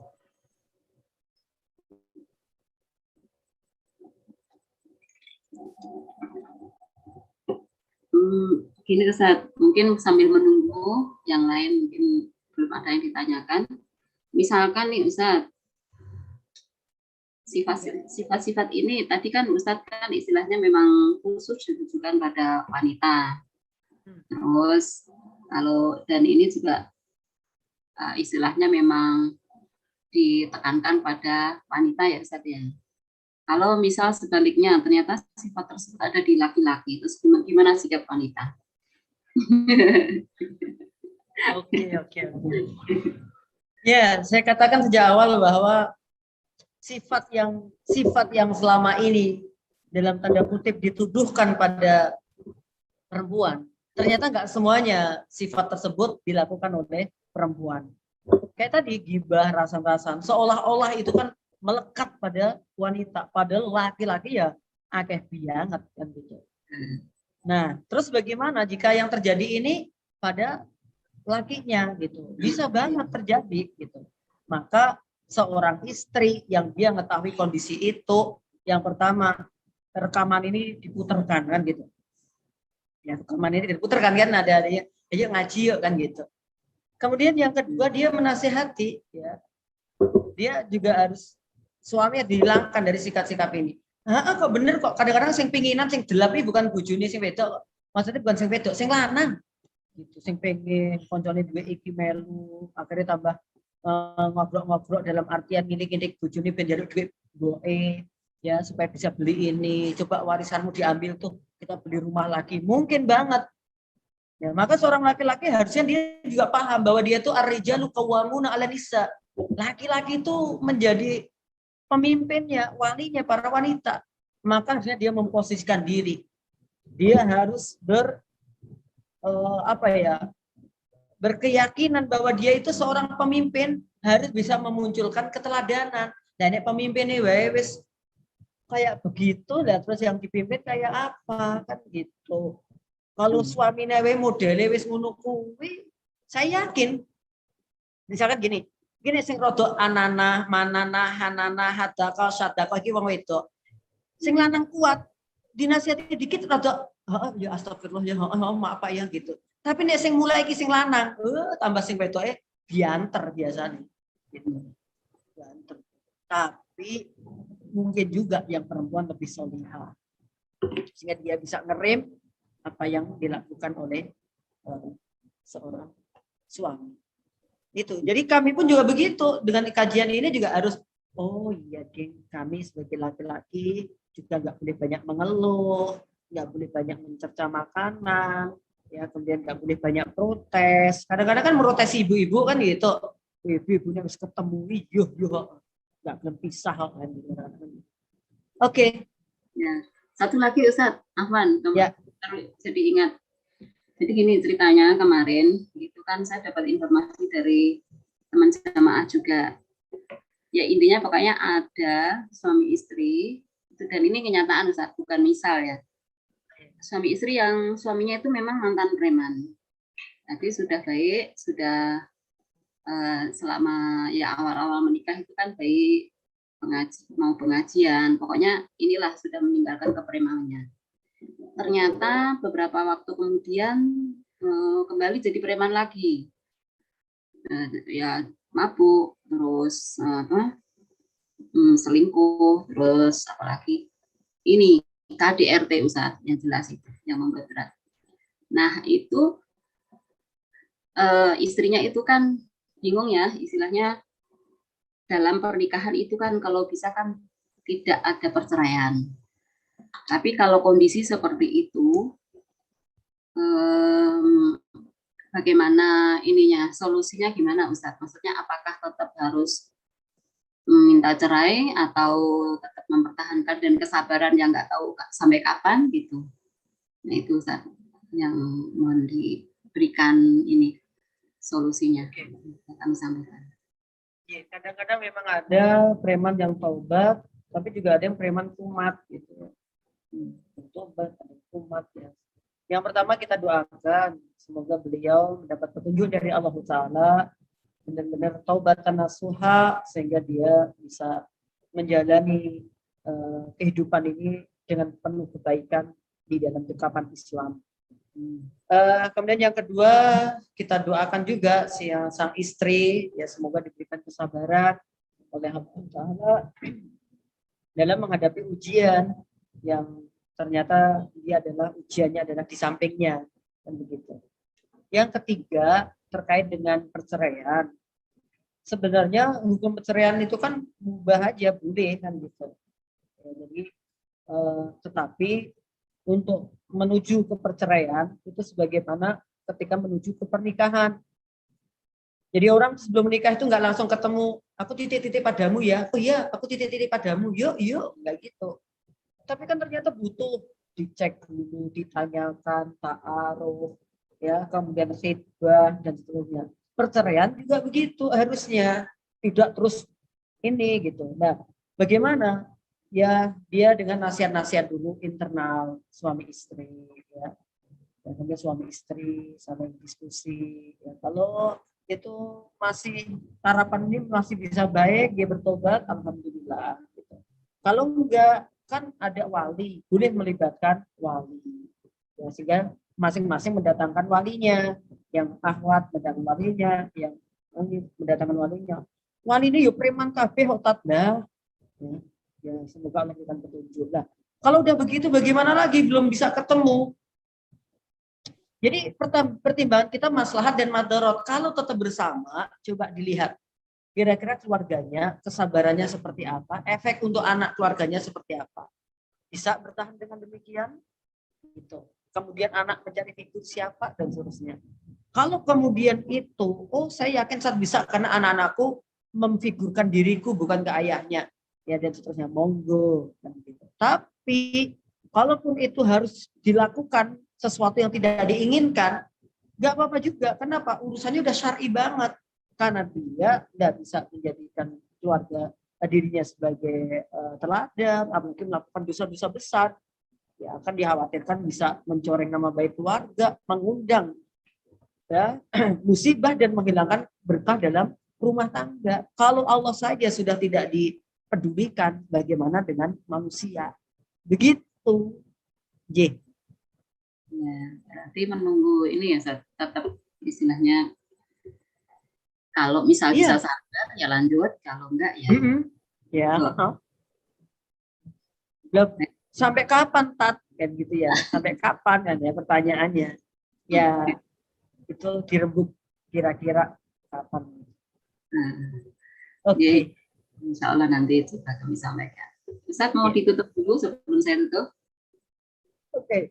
Gini Ustaz, mungkin sambil menunggu yang lain mungkin belum ada yang ditanyakan. Misalkan nih Ustaz, sifat-sifat ini tadi kan Ustadz kan istilahnya memang khusus ditujukan pada wanita. Terus kalau dan ini juga istilahnya memang ditekankan pada wanita ya Ustadz ya. Kalau misal sebaliknya ternyata sifat tersebut ada di laki-laki, terus gimana sikap wanita? Oke. Ya, saya katakan sejak awal bahwa sifat yang selama ini dalam tanda kutip dituduhkan pada perempuan, ternyata nggak semuanya sifat tersebut dilakukan oleh perempuan. Kayak tadi gibah, rasan-rasan, seolah-olah itu kan melekat pada wanita, padahal laki-laki ya akeh banget kan gitu. Nah, terus bagaimana jika yang terjadi ini pada lakinya gitu? Bisa banget terjadi gitu. Maka seorang istri yang dia mengetahui kondisi itu, yang pertama rekaman ini diputarkan kan gitu. Ya, rekaman ini diputarkan kan ada ayo ngaji yuk kan gitu. Kemudian yang kedua dia menasihati ya. Dia juga harus suaminya dihilangkan dari sikap-sikap ini. Kok bener kok kadang-kadang sing pinginan sing delapi bukan bojone sing wedok. Maksudnya bukan sing wedok, sing lanang. Gitu, sing pengen koncone duwe iki melu, akhirnya tambah ngobrol-ngobrol dalam artian gini-gini bojone ben njaluk duit mboke ya supaya bisa beli ini, coba warisanmu diambil tuh kita beli rumah lagi, mungkin banget ya. Maka seorang laki-laki harusnya dia juga paham bahwa dia tuh ar-rijalu qawwamuna 'alan nisa, laki-laki itu menjadi pemimpinnya, walinya para wanita, maka harusnya dia memposisikan diri, dia harus berkeyakinan bahwa dia itu seorang pemimpin, harus bisa memunculkan keteladanan. Dan pemimpin ini wis kayak begitu lah, terus yang dipimpin kayak apa kan gitu. Kalau suaminya modele wis ngono kuwi, saya yakin misalkan gini sing rodok anana, manana, hanana, hadaka, sadaka iki wong wedok. Sing lanang kuat, dinasihati dikit rodok, ya astagfirullah ya, maaf Pak ya gitu. Tapi nek sing mulai iki sing lanang, tambah sing wedoke bianter biasanya. Gitu. Bianter. Tapi mungkin juga yang perempuan lebih solihah. Sehingga dia bisa ngerem apa yang dilakukan oleh seorang suami. Itu. Jadi kami pun juga begitu. Dengan kajian ini juga harus, oh iya ding, kami sebagai laki-laki juga nggak boleh banyak mengeluh, nggak boleh banyak mencerca makanan, ya kemudian nggak boleh banyak protes. Kadang-kadang kan protes ibu-ibu kan gitu, ibu-ibunya harus ketemu, nggak boleh pisah kan gitu. Oke. Ya, satu lagi Ustadz, Afwan, Ya. jadi ingat. Jadi gini ceritanya kemarin, itu kan saya dapat informasi dari teman jamaah juga. Ya intinya pokoknya ada suami istri, dan ini kenyataan Ustadz, bukan misal ya. Suami istri yang suaminya itu memang mantan preman. Jadi sudah baik, sudah selama ya awal-awal menikah itu kan baik, mau pengajian, pokoknya inilah sudah meninggalkan kepremanannya. Ternyata beberapa waktu kemudian kembali jadi preman lagi, ya mabuk, terus selingkuh, terus apalagi ini KDRT Ustadz, yang jelas itu yang membuat berat. Nah itu istrinya itu kan bingung ya, istilahnya dalam pernikahan itu kan kalau bisa kan tidak ada perceraian. Tapi kalau kondisi seperti itu, bagaimana ininya, solusinya gimana Ustadz? Maksudnya apakah tetap harus minta cerai atau tetap mempertahankan dan kesabaran yang nggak tahu sampai kapan gitu? Nah itu Ustadz yang mohon diberikan ini solusinya. Kami sampaikan. Kadang-kadang memang ada preman yang taubat, tapi juga ada yang preman kumat gitu. Taubat, ada kumat ya. Yang pertama kita doakan semoga beliau mendapat petunjuk dari Allah Ta'ala, benar-benar taubat nasuha sehingga dia bisa menjalani kehidupan ini dengan penuh kebaikan di dalam dekapan Islam. Kemudian yang kedua kita doakan juga sang istri ya semoga diberikan kesabaran oleh Allah Ta'ala dalam menghadapi ujian yang ternyata dia adalah ujiannya adalah di sampingnya dan begitu. Yang ketiga terkait dengan perceraian. Sebenarnya hukum perceraian itu kan mubah aja, boleh kan gitu. Ya, jadi tetapi untuk menuju ke perceraian itu sebagaimana ketika menuju ke pernikahan. Jadi orang sebelum menikah itu nggak langsung ketemu, aku titik-titik padamu ya, oh iya aku titik-titik padamu, yuk, nggak gitu. Tapi kan ternyata butuh dicek dulu, ditanyakan, ta'aruf, ya, kemudian khidbah dan seterusnya. Perceraian juga begitu harusnya, tidak terus ini gitu. Nah, bagaimana? Ya, dia dengan nasihat-nasihat dulu internal suami istri, ya. Kemudian suami istri saling diskusi. Ya, kalau itu masih harapan ini masih bisa baik, dia bertobat, alhamdulillah. Gitu. Kalau enggak, kan ada wali, boleh melibatkan wali. Ya, sehingga masing-masing mendatangkan walinya, yang akhwat mendatangkan walinya, yang mendatangkan walinya. Wali ini yuk preman kabeh otak dah. Ya, semoga Allah memberikan petunjuk. Nah, kalau udah begitu bagaimana lagi belum bisa ketemu? Jadi pertimbangan kita maslahat dan madarat. Kalau tetap bersama, coba dilihat kira-kira keluarganya, kesabarannya seperti apa, efek untuk anak keluarganya seperti apa. Bisa bertahan dengan demikian? Gitu. Kemudian anak mencari figur siapa dan seterusnya. Kalau kemudian itu, oh saya yakin saat bisa karena anak-anakku memfigurkan diriku bukan ke ayahnya. Ya dan seterusnya, monggo. Gitu. Tapi kalaupun itu harus dilakukan sesuatu yang tidak diinginkan, nggak apa-apa juga. Kenapa? Urusannya udah syar'i banget. Karena dia nggak bisa menjadikan keluarga dirinya sebagai teladan, mungkin melakukan dosa-dosa besar. Ya akan dikhawatirkan bisa mencoreng nama baik keluarga, mengundang ya, musibah dan menghilangkan berkah dalam rumah tangga. Kalau Allah saja sudah tidak dipedulikan, bagaimana dengan manusia? Begitu. J. Ya, berarti menunggu ini ya, tetap istilahnya kalau misal bisa sabar ya lanjut, kalau enggak ya. Ya. Sampai kapan Tat? Kan gitu ya. Sampai kapan kan ya pertanyaannya. Ya itu dirembuk kira-kira kapan. Oke. Insya Allah nanti coba kami sampaikan. Ustaz mau ditutup dulu sebelum saya tutup. Oke.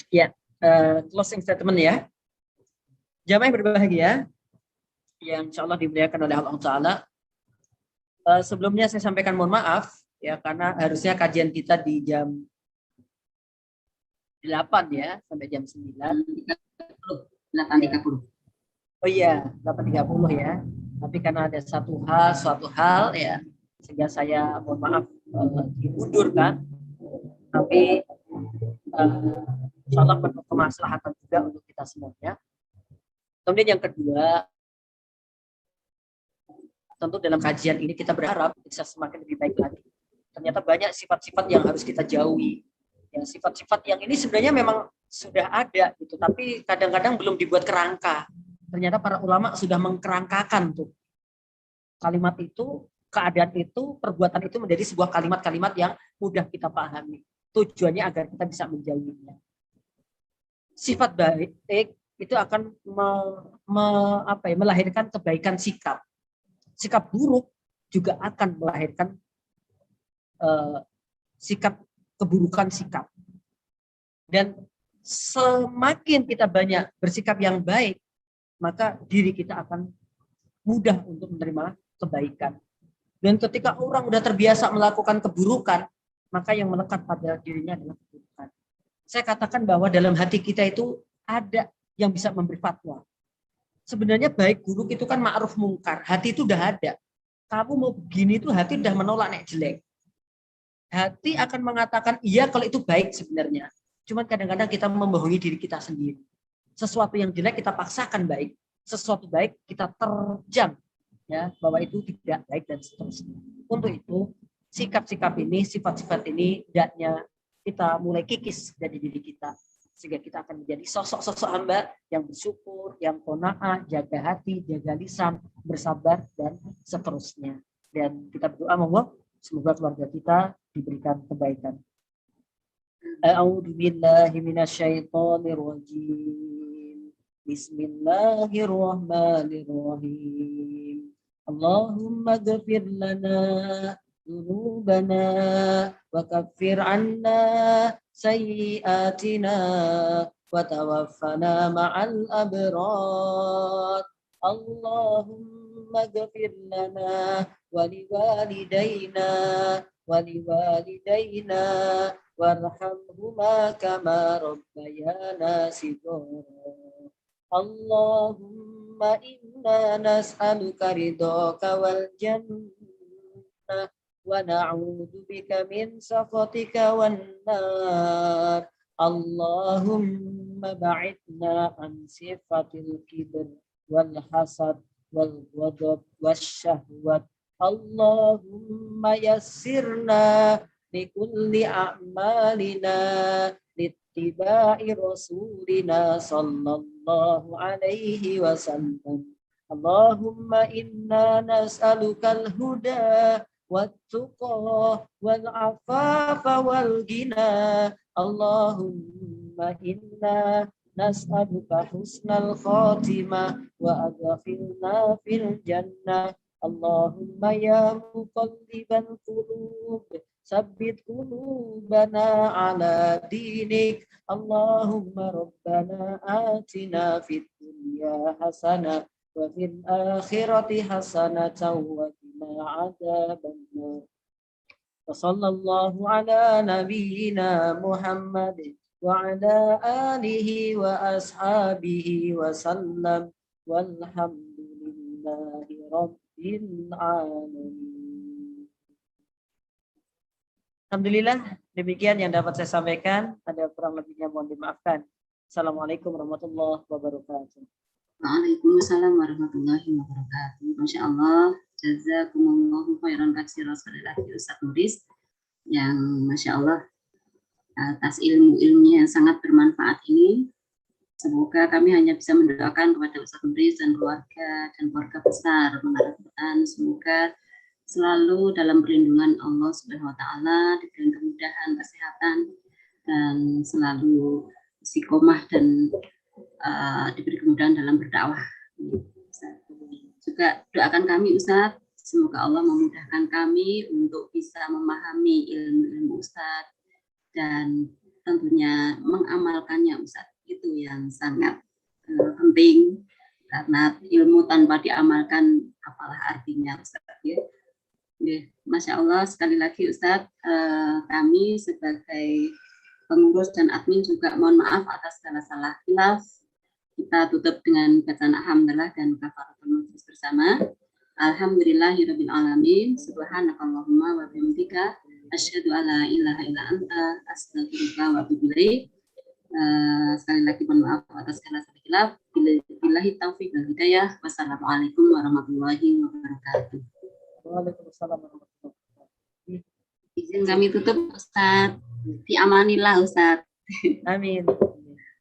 Ya, closing statement ya. Jamaah yang berbahagia, yang insya Allah dimuliakan oleh Allah Ta'ala. Sebelumnya saya sampaikan mohon maaf ya, karena harusnya kajian kita di jam 8 ya, sampai jam 9. 8.30. Oh iya, 8.30 ya. Tapi karena ada suatu hal ya, sehingga saya mohon maaf dimundurkan. Tapi insya Allah penuh kemaslahatan juga untuk kita semuanya. Kemudian yang kedua, tentu dalam kajian ini kita berharap bisa semakin lebih baik lagi. Ternyata banyak sifat-sifat yang harus kita jauhi. Ya, sifat-sifat yang ini sebenarnya memang sudah ada gitu, tapi kadang-kadang belum dibuat kerangka. Ternyata para ulama sudah mengkerangkakan tuh kalimat itu, keadaan itu, perbuatan itu menjadi sebuah kalimat-kalimat yang mudah kita pahami. Tujuannya agar kita bisa menjauhinya. Sifat baik itu akan melahirkan kebaikan sikap. Sikap buruk juga akan melahirkan keburukan sikap. Dan semakin kita banyak bersikap yang baik, maka diri kita akan mudah untuk menerima kebaikan. Dan ketika orang sudah terbiasa melakukan keburukan, maka yang melekat pada dirinya adalah keburukan. Saya katakan bahwa dalam hati kita itu ada yang bisa memberi fatwa. Sebenarnya baik buruk itu kan ma'ruf mungkar. Hati itu udah ada. Kamu mau begini itu hati udah menolak nek jelek. Hati akan mengatakan iya kalau itu baik sebenarnya. Cuman kadang-kadang kita membohongi diri kita sendiri. Sesuatu yang jelek kita paksakan baik. Sesuatu baik kita terjang ya bahwa itu tidak baik dan seterusnya. Untuk itu sikap-sikap ini, sifat-sifat ini hendaknya kita mulai kikis dari diri kita. Sehingga kita akan menjadi sosok-sosok hamba yang bersyukur, yang qanaah, jaga hati, jaga lisan, bersabar, dan seterusnya. Dan kita berdoa semoga keluarga kita diberikan kebaikan. A'udzu billahi minasyaitonir rajim. Bismillahirrahmanirrahim. Allahumma ghfir lana ذنوبنا وكفر عنا سيئاتنا وتوفنا مع الأبرار اللهم اغفر لنا ولوالدينا وارحمهما كما ربيانا صغارا اللهم إنا نسألك رضاك والجنة ونعوذ بك من سخطك والنار اللهم بعدنا عن صفة الكبر والحسد والغضب والشهوة اللهم يسرنا لكل أعمالنا لاتباع رسولنا صلى الله عليه وسلم اللهم إنا نسألك الهدى والتقى والعفاف والغنى اللهم إنا نسألك حسن الخاتمة وأدخلنا في الجنة اللهم يا مقلب القلوب ثبت قلوبنا على دينك اللهم ربنا آتنا في الدنيا حسنة وفي الآخرة حسنة وقنا عذاب النار وصلى الله على نبينا محمد وعلى آله وأصحابه وسلم والحمد لله رب العالمين. Alhamdulillah, demikian yang dapat saya sampaikan. Ada kurang lebihnya mohon dimaafkan. Assalamualaikum warahmatullahi wabarakatuh. Waalaikumsalam warahmatullahi wabarakatuh. Masya Allah, jazakumullahu khairan katsiran sekali lagi Ustaz Nuris yang Masya Allah atas ilmu-ilmunya yang sangat bermanfaat ini. Semoga kami hanya bisa mendoakan kepada Ustaz Nuris dan keluarga besar Menara Quran. Semoga selalu dalam perlindungan Allah Subhanahu wa taala, diberikan kemudahan, kesehatan dan selalu istiqomah dan diberi kemudahan dalam berdakwah. Juga doakan kami Ustaz, semoga Allah memudahkan kami untuk bisa memahami ilmu-ilmu Ustaz dan tentunya mengamalkannya Ustaz. Itu yang sangat penting karena ilmu tanpa diamalkan apalah artinya, Ustaz ya. Masya Allah, sekali lagi Ustaz, kami sebagai pengurus dan admin juga mohon maaf atas segala salah khilaf. Kita tutup dengan bacaan alhamdulillah dan kafaratul majlis bersama. Alhamdulillahirabbil alamin. Subhanakallahumma wa bihamdika asyhadu alla ilaha illa anta astaghfiruka wa atubu ilaik. Sekali lagi mohon maaf atas segala salah khilaf. Billahi taufiq wal hidayah. Wassalamualaikum warahmatullahi wabarakatuh. Waalaikumsalam warahmatullahi wabarakatuh. Izin kami tutup Ustaz. Fi amanillah Ustaz. Amin.